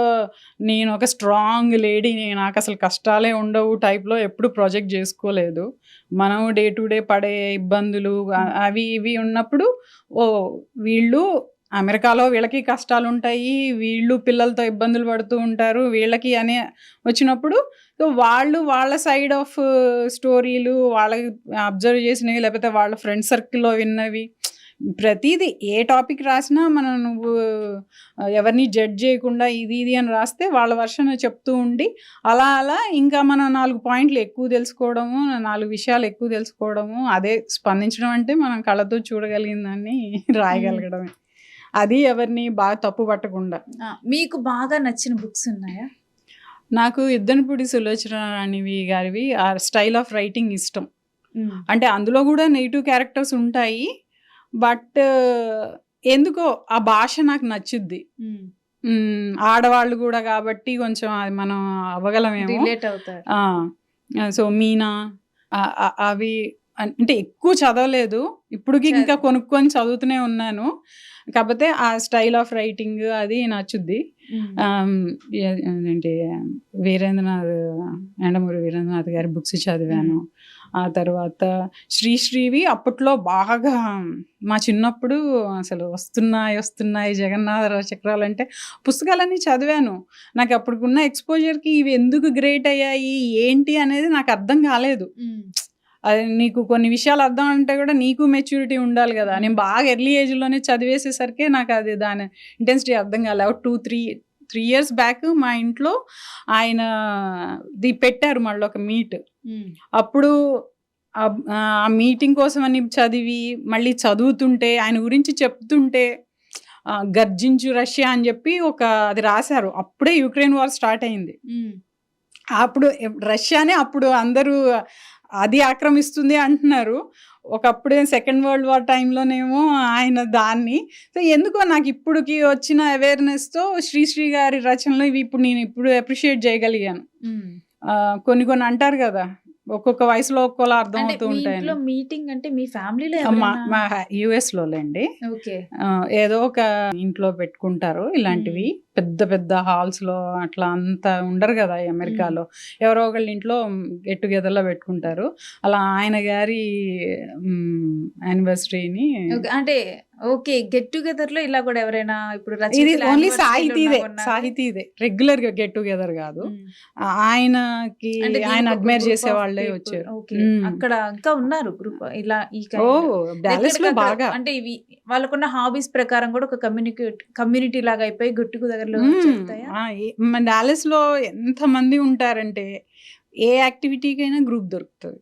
నేను ఒక స్ట్రాంగ్ లేడీని, నాకు అసలు కష్టాలే ఉండవు టైప్లో ఎప్పుడు ప్రొజెక్ట్ చేసుకోలేదు. మనం డే టు డే పడే ఇబ్బందులు అవి ఇవి ఉన్నప్పుడు వీళ్ళు అమెరికాలో వీళ్ళకి కష్టాలు ఉంటాయి, వీళ్ళు పిల్లలతో ఇబ్బందులు పడుతూ ఉంటారు వీళ్ళకి అనే వచ్చినప్పుడు సో వాళ్ళు వాళ్ళ సైడ్ ఆఫ్ స్టోరీలు వాళ్ళకి అబ్జర్వ్ చేసినవి లేకపోతే వాళ్ళ ఫ్రెండ్ సర్కిల్లో విన్నవి ప్రతిదీ ఏ టాపిక్ రాసినా మనం నువ్వు ఎవరిని జడ్జ్ చేయకుండా ఇది అని రాస్తే వాళ్ళ వర్షన్ చెప్తూ ఉండి అలా ఇంకా మనం 4 పాయింట్లు ఎక్కువ తెలుసుకోవడము, 4 విషయాలు ఎక్కువ తెలుసుకోవడము, అదే స్పందించడం అంటే మనం కళ్ళతో చూడగలిగిన దాన్ని రాయగలగడమే. అది ఎవరిని బాగా తప్పు పట్టకుండా. మీకు బాగా నచ్చిన బుక్స్ ఉన్నాయా? నాకు ఇద్దనపూడి సులోచన రాణి గారివి ఆ స్టైల్ ఆఫ్ రైటింగ్ ఇష్టం. అంటే అందులో కూడా నెగిటివ్ క్యారెక్టర్స్ ఉంటాయి, బట్ ఎందుకో ఆ భాష నాకు నచ్చుద్ది. ఆడవాళ్ళు కూడా కాబట్టి కొంచెం అది మనం అవ్వగలమేమో, రిలేట్ అవుతారు. సో మీనా అవి అంటే ఎక్కువ చదవలేదు, ఇప్పటికి ఇంకా కొనుక్కొని చదువుతూనే ఉన్నాను. కాకపోతే ఆ స్టైల్ ఆఫ్ రైటింగ్ అది నచ్చుద్ది. ఏంటంటే యండమూరి వీరేంద్రనాథ్ గారి బుక్స్ చదివాను. ఆ తర్వాత శ్రీవి అప్పట్లో బాగా మా చిన్నప్పుడు అసలు వస్తున్నాయి జగన్నాథ చక్రాలు అంటే పుస్తకాలన్నీ చదివాను. నాకు అప్పటికున్న ఎక్స్పోజర్కి ఇవి ఎందుకు గ్రేట్ అయ్యాయి ఏంటి అనేది నాకు అర్థం కాలేదు. అది నీకు కొన్ని విషయాలు అర్థం అంటే కూడా నీకు మెచ్యూరిటీ ఉండాలి కదా. నేను బాగా ఎర్లీ ఏజ్లోనే చదివేసేసరికి నాకు అది దాని ఇంటెన్సిటీ అర్థం కాలేదు. 2-3 years బ్యాక్ మా ఇంట్లో ఆయన పెట్టారు మళ్ళీ ఒక మీట్. అప్పుడు ఆ మీటింగ్ కోసం అని చదివి మళ్ళీ చదువుతుంటే ఆయన గురించి చెప్తుంటే గర్జించు రష్యా అని చెప్పి అది రాశారు. అప్పుడే యుక్రెయిన్ వార్ స్టార్ట్ అయింది. అప్పుడు రష్యానే అప్పుడు అందరూ అది ఆక్రమిస్తుంది అంటున్నారు. ఒకప్పుడే సెకండ్ వరల్డ్ వార్ టైంలోనేమో ఆయన దాన్ని. సో ఎందుకో నాకు ఇప్పుడుకి వచ్చిన అవేర్నెస్తో శ్రీశ్రీ గారి రచనలు ఇవి నేను ఇప్పుడు అప్రిషియేట్ చేయగలిగాను. కొన్ని కొన్ని అంటారు కదా, ఒక్కొక్క వయసులో ఒక్కోలా అర్థం అంటే అవుతూ మీ ఉంటాయని. ఇంట్లో మీటింగ్ అంటే మీ ఫ్యామిలీలో మా యుఎస్లోలేండి, ఓకే ఏదో ఒక ఇంట్లో పెట్టుకుంటారు ఇలాంటివి. పెద్ద పెద్ద హాల్స్లో అట్లా అంతా ఉండరు కదా ఈ అమెరికాలో. ఎవరో ఒకళ్ళ ఇంట్లో గెట్ టుగెదర్లో పెట్టుకుంటారు. అలా ఆయన గారి యానివర్సరీని, అంటే ఓకే గెట్ టుగెదర్ లో ఇలా కూడా ఎవరైనా ఇప్పుడు ఇది రచయితల ఓన్లీ anniversary లో ఉన్నారా? సాహితీదే రెగ్యులర్ గా గెట్ టుగెదర్ కాదు. ఆయనకి అంటే దీనికి ఆయన ఒక అడ్మైర్ group చేసే of వాళ్ళే people. వచ్చారు. ఓకే అక్కడ ఇంకా ఉన్నారు గ్రూప్ ఇలా ఈ ఓ kind. డాలస్ లో ఎక్కడికక్కడ బాగా అంటే ఇవి వాళ్ళకున్న హాబీస్ ప్రకారం కూడా ఒక కమ్యూనిటీ లాగా అయిపోయి గెట్ టుగెదర్ లో చెప్తాయా? మన డాలస్ లో ఎంత మంది ఉంటారంటే ఏ యాక్టివిటీకైనా గ్రూప్ దొరుకుతుంది.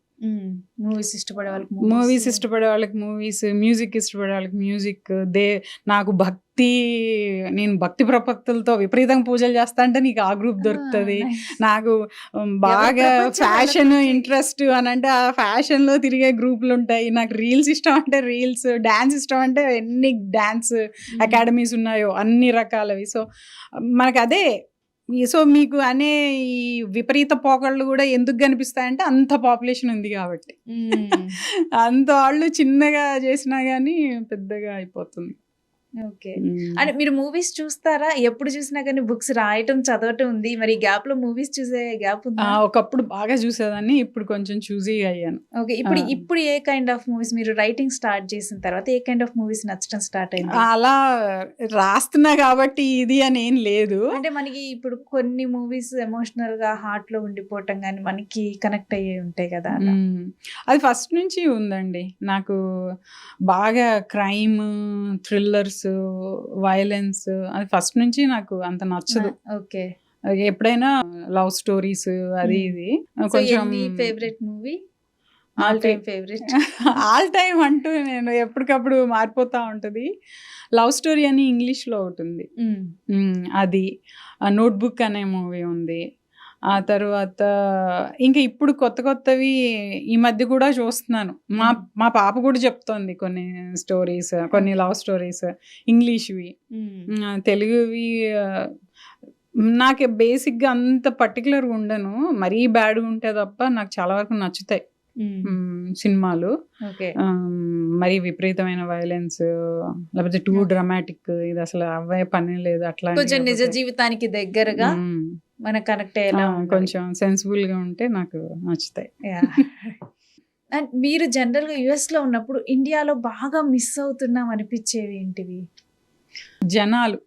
మూవీస్ ఇష్టపడే వాళ్ళకి మూవీస్ ఇష్టపడే వాళ్ళకి మూవీస్, మ్యూజిక్ ఇష్టపడే వాళ్ళకి మ్యూజిక్. నాకు నేను భక్తి ప్రపత్తులతో విపరీతంగా పూజలు చేస్తా అంటే నీకు ఆ గ్రూప్ దొరుకుతుంది. నాకు బాగా ప్రపంచం ఫ్యాషన్ వాళ్ళకి ఇంట్రెస్ట్ అని అంటే ఆ ఫ్యాషన్లో తిరిగే గ్రూపులు ఉంటాయి. నాకు రీల్స్ ఇష్టం అంటే రీల్స్, డ్యాన్స్ ఇష్టం అంటే ఎన్ని డ్యాన్స్ అకాడమీస్ ఉన్నాయో అన్ని రకాలవి. సో మనకు అదే. సో మీకు అనే ఈ విపరీత పోకళ్ళు కూడా ఎందుకు కనిపిస్తాయంటే అంత పాపులేషన్ ఉంది కాబట్టి. అంత వాళ్ళు చిన్నగా చేసినా కానీ పెద్దగా అయిపోతుంది. ఓకే అంటే మీరు మూవీస్ చూస్తారా? ఎప్పుడు చూసినా కానీ బుక్స్ రాయటం చదవటం ఉంది, మరి గ్యాప్ లో మూవీస్ చూసే గ్యాప్ ఉందా? ఒకప్పుడు బాగా చూసేదాన్ని, ఇప్పుడు కొంచెం చూసి అయ్యాను. ఓకే ఇప్పుడు ఏ కైండ్ ఆఫ్ మూవీస్ మీరు రైటింగ్ స్టార్ట్ చేసిన తర్వాత ఏ కైండ్ ఆఫ్ మూవీస్ నచ్చడం స్టార్ట్ అయింది? అలా రాస్తున్నా కాబట్టి ఇది అని ఏం లేదు. అంటే మనకి ఇప్పుడు కొన్ని మూవీస్ ఎమోషనల్ గా హార్ట్ లో ఉండిపోవటం కానీ మనకి కనెక్ట్ అయ్యే ఉంటాయి కదా అలా. అది ఫస్ట్ నుంచి ఉందండి నాకు. బాగా క్రైమ్, థ్రిల్లర్స్, వైలెన్స్ అది ఫస్ట్ నుంచి నాకు అంత నచ్చదు. ఓకే ఎప్పుడైనా లవ్ స్టోరీస్ అది ఇది కొంచెం. Favourite movie all time favourite? All time అంటూ నేను ఎప్పటికప్పుడు మారిపోతా ఉంటుంది. లవ్ స్టోరీ అని ఇంగ్లీష్లో ఒకటి ఉంది, అది. నోట్బుక్ అనే మూవీ ఉంది. ఆ తర్వాత ఇంకా ఇప్పుడు కొత్త కొత్తవి ఈ మధ్య కూడా చూస్తున్నాను. మా పాప కూడా చెప్తోంది కొన్ని స్టోరీస్, కొన్ని లవ్ స్టోరీస్ ఇంగ్లీష్వి. తెలుగువి నాకు బేసిక్గా అంత పర్టికులర్గా ఉండను, మరీ బ్యాడ్గా ఉంటే తప్ప నాకు చాలా వరకు నచ్చుతాయి సినిమాలు. మరి విపరీతమైన వైలెన్స్ లేకపోతే టూ డ్రామాటిక్, ఇది అసలు అవ్వే పని లేదు. అట్లా కొంచెం నిజ జీవితానికి దగ్గరగా మన కనెక్ట్ అయ్యేలా కొంచెం సెన్సిబుల్ గా ఉంటే నాకు నచ్చుతాయి. అండ్ మీరు జనరల్ గా యుఎస్ లో ఉన్నప్పుడు ఇండియాలో బాగా మిస్ అవుతున్నాం అనిపించేవి ఏంటివి? జనాలు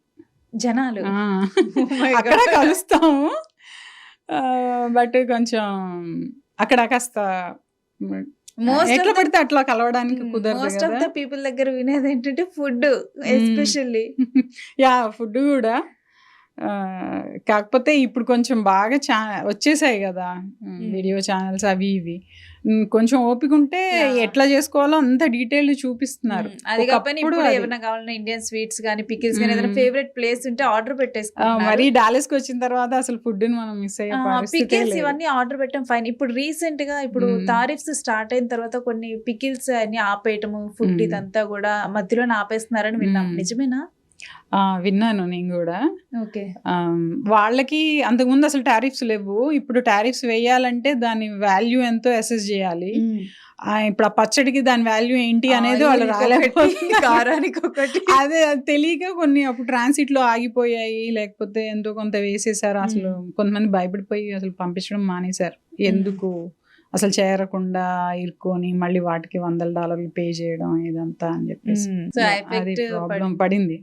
అక్కడ కలుస్తాము, బట్ కొంచెం అక్కడ కాస్త ఎట్లా పడితే అట్లా కలవడానికి కుదరదు. మోస్ట్ ఆఫ్ ద పీపుల్ దగ్గర వినేది ఏంటంటే ఫుడ్, ఎస్పెషల్లీ. ఫుడ్ కూడా. కాకపోతే ఇప్పుడు కొంచెం బాగా వచ్చేసాయి కదా వీడియో ఛానల్స్ అవి ఇవి. కొంచెం ఓపిక ఉంటే ఎట్లా చేసుకోవాలో అంత డీటెయిల్ చూపిస్తున్నారు. అది కాకపోతే ఇప్పుడు ఏమైనా కావాలన్నా ఇండియన్ స్వీట్స్ కానీ పికిల్స్ కానీ ఏదైనా ఫేవరెట్ ప్లేస్ ఉంటే ఆర్డర్ పెట్టేసుకుంటారు. మరి డాలస్ కి వచ్చిన తర్వాత అసలు ఫుడ్ ని మనం మిస్ అయ్యే పికిల్స్ ఇవన్నీ ఆర్డర్ పెట్టడం ఫైన్. ఇప్పుడు రీసెంట్ గా ఇప్పుడు టారిఫ్స్ స్టార్ట్ అయిన తర్వాత కొన్ని పికిల్స్ అన్ని ఆపేయటము, ఫుడ్ ఇదంతా కూడా మధ్యలోనే ఆపేస్తున్నారని విన్నాం, నిజమేనా? విన్నాను నేను కూడా. ఓకే వాళ్ళకి అంతకుముందు అసలు టారిఫ్స్ లేవు, ఇప్పుడు టారిఫ్స్ వేయాలంటే దాని వాల్యూ ఎంతో అసెస్ చేయాలి. ఇప్పుడు ఆ పచ్చడికి దాని వాల్యూ ఏంటి అనేది వాళ్ళు రాలేకపోతే అదే తెలియక కొన్ని అప్పుడు ట్రాన్సిట్ లో ఆగిపోయాయి, లేకపోతే ఎంతో కొంత వేసేసారు. అసలు కొంతమంది భయపడిపోయి అసలు పంపించడం మానేశారు. ఎందుకు అసలు చేరకుండా ఇరుక్కొని మళ్ళీ వాటికి $100 పే చేయడం ఇదంతా అని చెప్పేసి అది ప్రాబ్లం పడింది.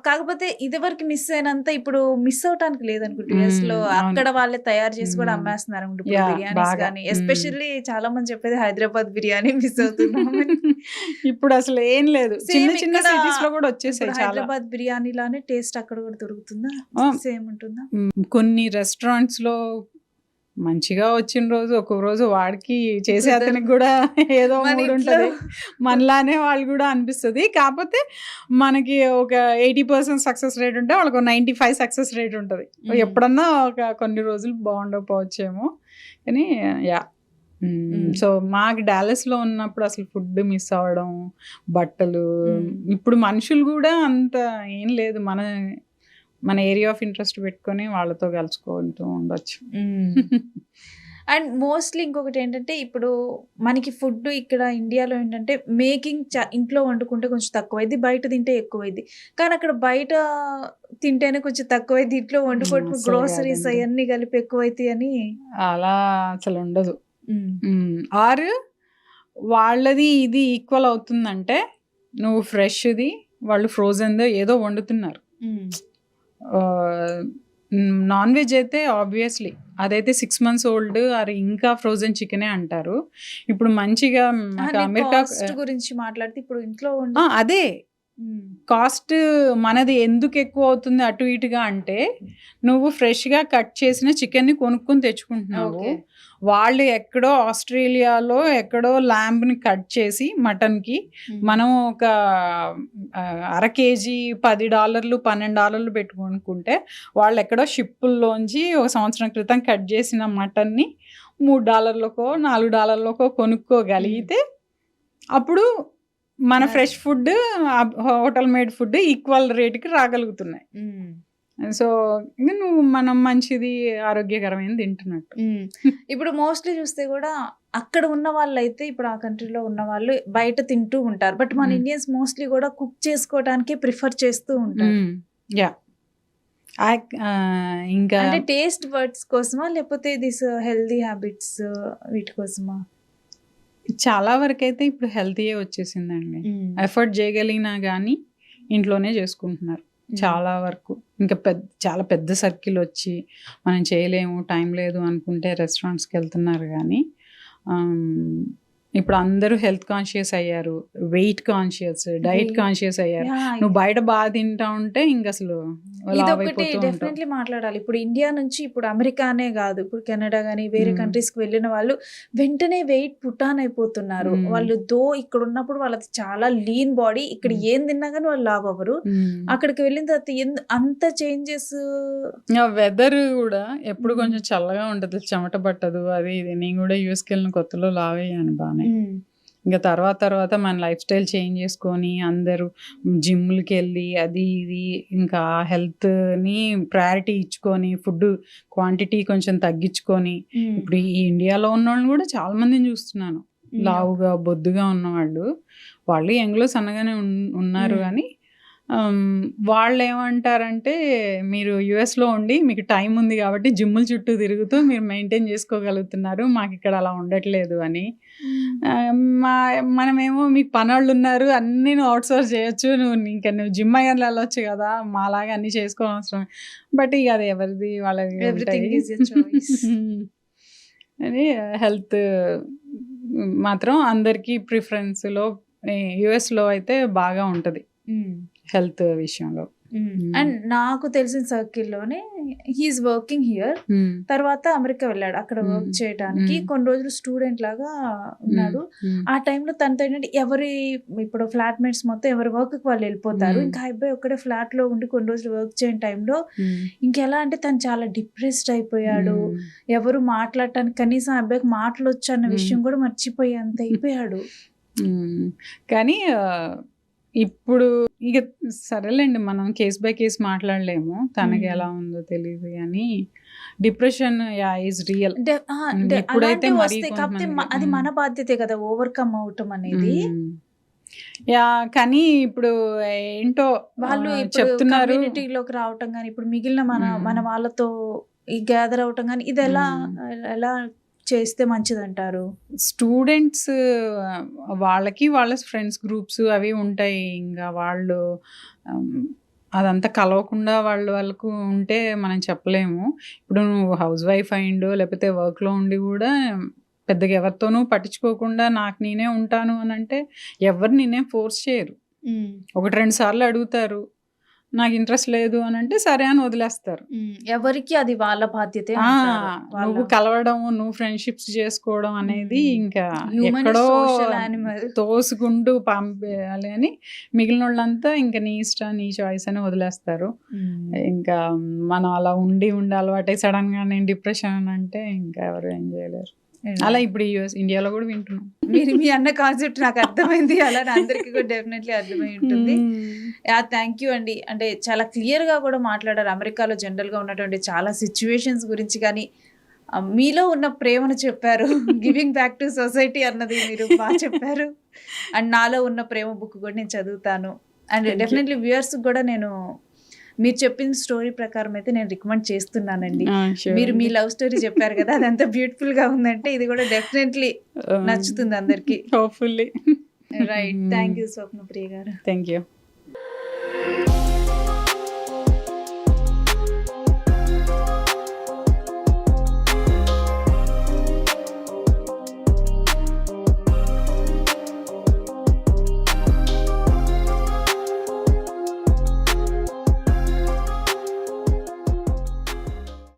కాకపోతే ఇది వరకు మిస్ అయినంత ఇప్పుడు మిస్ అవటానికి లేదనుకుంటా యుఎస్ లో. అక్కడ వాళ్ళే తయారు చేసి కూడా అమ్మేస్తున్నారు బిర్యానీస్ కానీ. ఎస్పెషల్లీ చాలా మంది చెప్పేది హైదరాబాద్ బిర్యానీ మిస్ అవుతున్నాం. ఇప్పుడు అసలు ఏం లేదు, చిన్న చిన్న సిటీస్ లో కూడా వచ్చేసాయి. హైదరాబాద్ బిర్యానీ లానే టేస్ట్ అక్కడ కూడా దొరుకుతుందా? సేమ్ ఉంటుందా? కొన్ని రెస్టారెంట్స్ లో మంచిగా వచ్చిన రోజు ఒక్కొక్క రోజు వాడికి చేసే అతనికి కూడా ఏదో మూడు ఉంటుంది, మనలానే వాళ్ళు కూడా అనిపిస్తుంది. కాకపోతే మనకి ఒక 80% సక్సెస్ రేట్ ఉంటే వాళ్ళకి 95 సక్సెస్ రేట్ ఉంటుంది. ఎప్పుడన్నా ఒక కొన్ని రోజులు బాగుండకపోవచ్చేమో కానీ సో మాకు డాలస్లో ఉన్నప్పుడు అసలు ఫుడ్ మిస్ అవ్వడం, బట్టలు, ఇప్పుడు మనుషులు కూడా అంత ఏం లేదు, మన ఏరియా ఆఫ్ ఇంట్రెస్ట్ పెట్టుకొని వాళ్ళతో కలుసుకుంటూ ఉండొచ్చు. అండ్ మోస్ట్లీ ఇంకొకటి ఏంటంటే ఇప్పుడు మనకి ఫుడ్ ఇక్కడ ఇండియాలో ఏంటంటే మేకింగ్ ఇంట్లో వండుకుంటే కొంచెం తక్కువైంది, బయట తింటే ఎక్కువైంది. కానీ అక్కడ బయట తింటేనే కొంచెం తక్కువైంది, ఇంట్లో వండుకోవడం అసలు గ్రోసరీస్ కాదండి. అవన్నీ కలిపి ఎక్కువైతాయి అని. అలా అసలు ఉండదు. ఆరు వాళ్ళది ఇది ఈక్వల్ అవుతుందంటే నువ్వు ఫ్రెష్ది, వాళ్ళు ఫ్రోజన్దో ఏదో వండుతున్నారు. నాన్ వెజ్ అయితే ఆబ్వియస్లీ అదైతే 6 months ఓల్డ్ అది ఇంకా ఫ్రోజన్ చికెనే అంటారు. ఇప్పుడు మంచిగా అమెరికా కాస్ట్ గురించి మాట్లాడితే ఇప్పుడు ఇంట్లో అదే కాస్ట్ మనది ఎందుకు ఎక్కువ అవుతుంది అటు ఇటుగా అంటే నువ్వు ఫ్రెష్గా కట్ చేసిన చికెన్ని కొనుక్కొని తెచ్చుకుంటున్నావు. వాళ్ళు ఎక్కడో ఆస్ట్రేలియాలో ఎక్కడో ల్యాంబ్ని కట్ చేసి మటన్కి మనం ఒక అర కేజీ $10 $12 పెట్టుకొనుకుంటే వాళ్ళు ఎక్కడో షిప్పుల్లోంచి ఒక సంవత్సరం క్రితం కట్ చేసిన మటన్ని $3కో $4కో కొనుక్కోగలిగితే అప్పుడు మన fresh food, hotel made food equal రేట్కి రాగలుగుతున్నాయి. సో నువ్వు మనం మంచిది ఆరోగ్యకరమైన తింటున్నట్టు. ఇప్పుడు మోస్ట్లీ చూస్తే కూడా అక్కడ ఉన్న వాళ్ళు అయితే ఇప్పుడు ఆ కంట్రీలో ఉన్న వాళ్ళు బయట తింటూ ఉంటారు, బట్ మన ఇండియన్స్ మోస్ట్లీ కూడా కుక్ చేసుకోవడానికి ప్రిఫర్ చేస్తూ ఉంటారు. యా ఇంకా అంటే టేస్ట్ బర్డ్స్ కోసమా లేకపోతే దిస్ హెల్దీ హ్యాబిట్స్ వీటి కోసమా? చాలా వరకు అయితే ఇప్పుడు హెల్తీయే వచ్చేసిందండి. ఎఫర్ట్ చేయగలిగినా కానీ ఇంట్లోనే చేసుకుంటున్నారు చాలా వరకు. ఇంకా చాలా పెద్ద సర్కిల్ వచ్చి మనం చేయలేము, టైం లేదు అనుకుంటే రెస్టారెంట్స్కి వెళ్తున్నారు. కానీ ఇప్పుడు అందరూ హెల్త్ కాన్షియస్ అయ్యారు, వెయిట్ కాన్షియస్, డైట్ కాన్షియస్ అయ్యారు. నువ్వు బయట బాగా తింటా ఉంటే ఇంక అసలు ఇదొకటి డెఫినెట్లీ మాట్లాడాలి. ఇప్పుడు ఇండియా నుంచి ఇప్పుడు అమెరికానే కాదు, ఇప్పుడు కెనడా కానీ వేరే కంట్రీస్కి వెళ్ళిన వాళ్ళు వెంటనే వెయిట్ పుటాన్ అయిపోతున్నారు. వాళ్ళు ఇక్కడ ఉన్నప్పుడు వాళ్ళది చాలా లీన్ బాడీ, ఇక్కడ ఏం తిన్నా కానీ వాళ్ళు లావ్ అవ్వరు. అక్కడికి వెళ్ళిన తర్వాత అంత చేంజెస్. వెదర్ కూడా ఎప్పుడు కొంచెం చల్లగా ఉంటుంది, చెమట పట్టదు, అది ఇది. నేను కూడా యూఎస్కి వెళ్ళిన కొత్తలో లావ్ అయ్యాను బాగానే. ఇంకా తర్వాత మన లైఫ్ స్టైల్ చేంజ్ చేసుకొని అందరూ జిమ్లకి వెళ్ళి అది ఇది ఇంకా హెల్త్ని ప్రయారిటీ ఇచ్చుకొని ఫుడ్ క్వాంటిటీ కొంచెం తగ్గించుకొని ఇప్పుడు ఈ ఇండియాలో ఉన్న వాళ్ళని కూడా చాలా మందిని చూస్తున్నాను, లావుగా బొద్దుగా ఉన్నవాళ్ళు. వాళ్ళు యంగ్లో సన్నగానే ఉన్నారు. కానీ వాళ్ళు ఏమంటారంటే మీరు యుఎస్లో ఉండి మీకు టైం ఉంది కాబట్టి జిమ్ముల చుట్టూ తిరుగుతూ మీరు మెయింటైన్ చేసుకోగలుగుతున్నారు, మాకు ఇక్కడ అలా ఉండట్లేదు అని. మనమేమో మీకు పనోళ్ళు ఉన్నారు, అన్నీ నువ్వు అవుట్సోర్స్ చేయొచ్చు, నువ్వు జిమ్ అయ్యాను వెళ్ళొచ్చు కదా, మాలాగా అన్నీ చేసుకోవాల్సిన. బట్ ఇక అది ఎవరిది వాళ్ళకి అని హెల్త్ మాత్రం అందరికీ ప్రిఫరెన్స్లో యుఎస్లో అయితే బాగా ఉంటుంది హెల్త్ విషయంలో. అండ్ నాకు తెలిసిన సర్కిల్లోనే హీఈస్ వర్కింగ్ హియర్, తర్వాత అమెరికా వెళ్ళాడు అక్కడ వర్క్ చేయడానికి. కొన్ని రోజులు స్టూడెంట్ లాగా ఉన్నాడు. ఆ టైంలో తనతో ఏంటంటే ఇప్పుడు ఫ్లాట్ మేట్స్ మొత్తం ఎవరి వర్క్కి వాళ్ళు వెళ్ళిపోతారు. ఇంకా అబ్బాయి ఒక్కడే ఫ్లాట్ లో ఉండి కొన్ని రోజులు వర్క్ చేయని టైంలో ఇంకెలా అంటే తను చాలా డిప్రెస్డ్ అయిపోయాడు. ఎవరు మాట్లాడటానికి కనీసం అబ్బాయికి మాటలు వచ్చు అన్న విషయం కూడా మర్చిపోయి అంత అయిపోయాడు. కానీ ఇప్పుడు ఇక సరేలేండి, మనం కేస్ బై కేస్ మాట్లాడలేము, తనకి ఎలా ఉందో తెలియదు. కానీ డిప్రెషన్ ఈజ్ రియల్. ఇప్పుడైతే అది మన బాధ్యతే కదా ఓవర్కమ్ అవటం అనేది. కానీ ఇప్పుడు ఏంటో వాళ్ళు చెప్తున్నారు కమ్యూనిటీలోకి రావటం కానీ ఇప్పుడు మిగిలిన మన వాళ్ళతో ఈ గ్యాదర్ అవటం కానీ ఇది ఎలా చేస్తే మంచిదంటారు? స్టూడెంట్స్ వాళ్ళకి వాళ్ళ ఫ్రెండ్స్ గ్రూప్స్ అవి ఉంటాయి, ఇంకా వాళ్ళు అదంతా కలవకుండా వాళ్ళకు ఉంటే మనం చెప్పలేము. ఇప్పుడు నువ్వు హౌస్ వైఫ్ అయిండో లేకపోతే వర్క్లో ఉండి కూడా పెద్దగా ఎవరితోనూ పట్టించుకోకుండా నాకు నేనే ఉంటాను అని అంటే ఎవరు నేనే ఫోర్స్ చేయరు. 1-2 సార్లు అడుగుతారు, నాకు ఇంట్రెస్ట్ లేదు అని అంటే సరే అని వదిలేస్తారు. ఎవరికి అది వాళ్ళ బాధ్యత. నువ్వు కలవడం, నువ్వు ఫ్రెండ్షిప్స్ చేసుకోవడం అనేది ఇంకా ఎక్కడో తోసుకుంటూ పంపేయాలి అని మిగిలిన వాళ్ళంతా ఇంకా నీ ఇష్టం నీ చాయిస్ అని వదిలేస్తారు. ఇంకా మనం అలా ఉండి అలవాటై సడన్ గా నేను డిప్రెషన్ అని అంటే ఇంకా ఎవరు ఏం చేయలేరు. అలా ఇప్పుడు ఇండియాలో కూడా వింటున్నాం. మీరు మీ అన్న కాన్సెప్ట్ నాకు అర్థమైంది, అలా అందరికీ కూడా డెఫినెట్లీ అర్థమై ఉంటుంది. థ్యాంక్ యూ అండి. అంటే చాలా క్లియర్గా కూడా మాట్లాడారు అమెరికాలో జనరల్గా ఉన్నటువంటి చాలా సిచ్యువేషన్స్ గురించి, కానీ మీలో ఉన్న ప్రేమను చెప్పారు. గివింగ్ బ్యాక్ టు సొసైటీ అన్నది మీరు బాగా చెప్పారు. అండ్ నాలో ఉన్న ప్రేమ బుక్ కూడా నేను చదువుతాను. అండ్ డెఫినెట్లీ వ్యూయర్స్ కూడా నేను మీరు చెప్పిన స్టోరీ ప్రకారం అయితే నేను రికమెండ్ చేస్తున్నానండి. మీరు మీ లవ్ స్టోరీ చెప్పారు కదా, అదంతా బ్యూటిఫుల్ గా ఉందంటే ఇది కూడా డెఫినెట్లీ నచ్చుతుంది అందరికి. Hopefully. Right. Thank you Swapnapriya గారు. Thank you.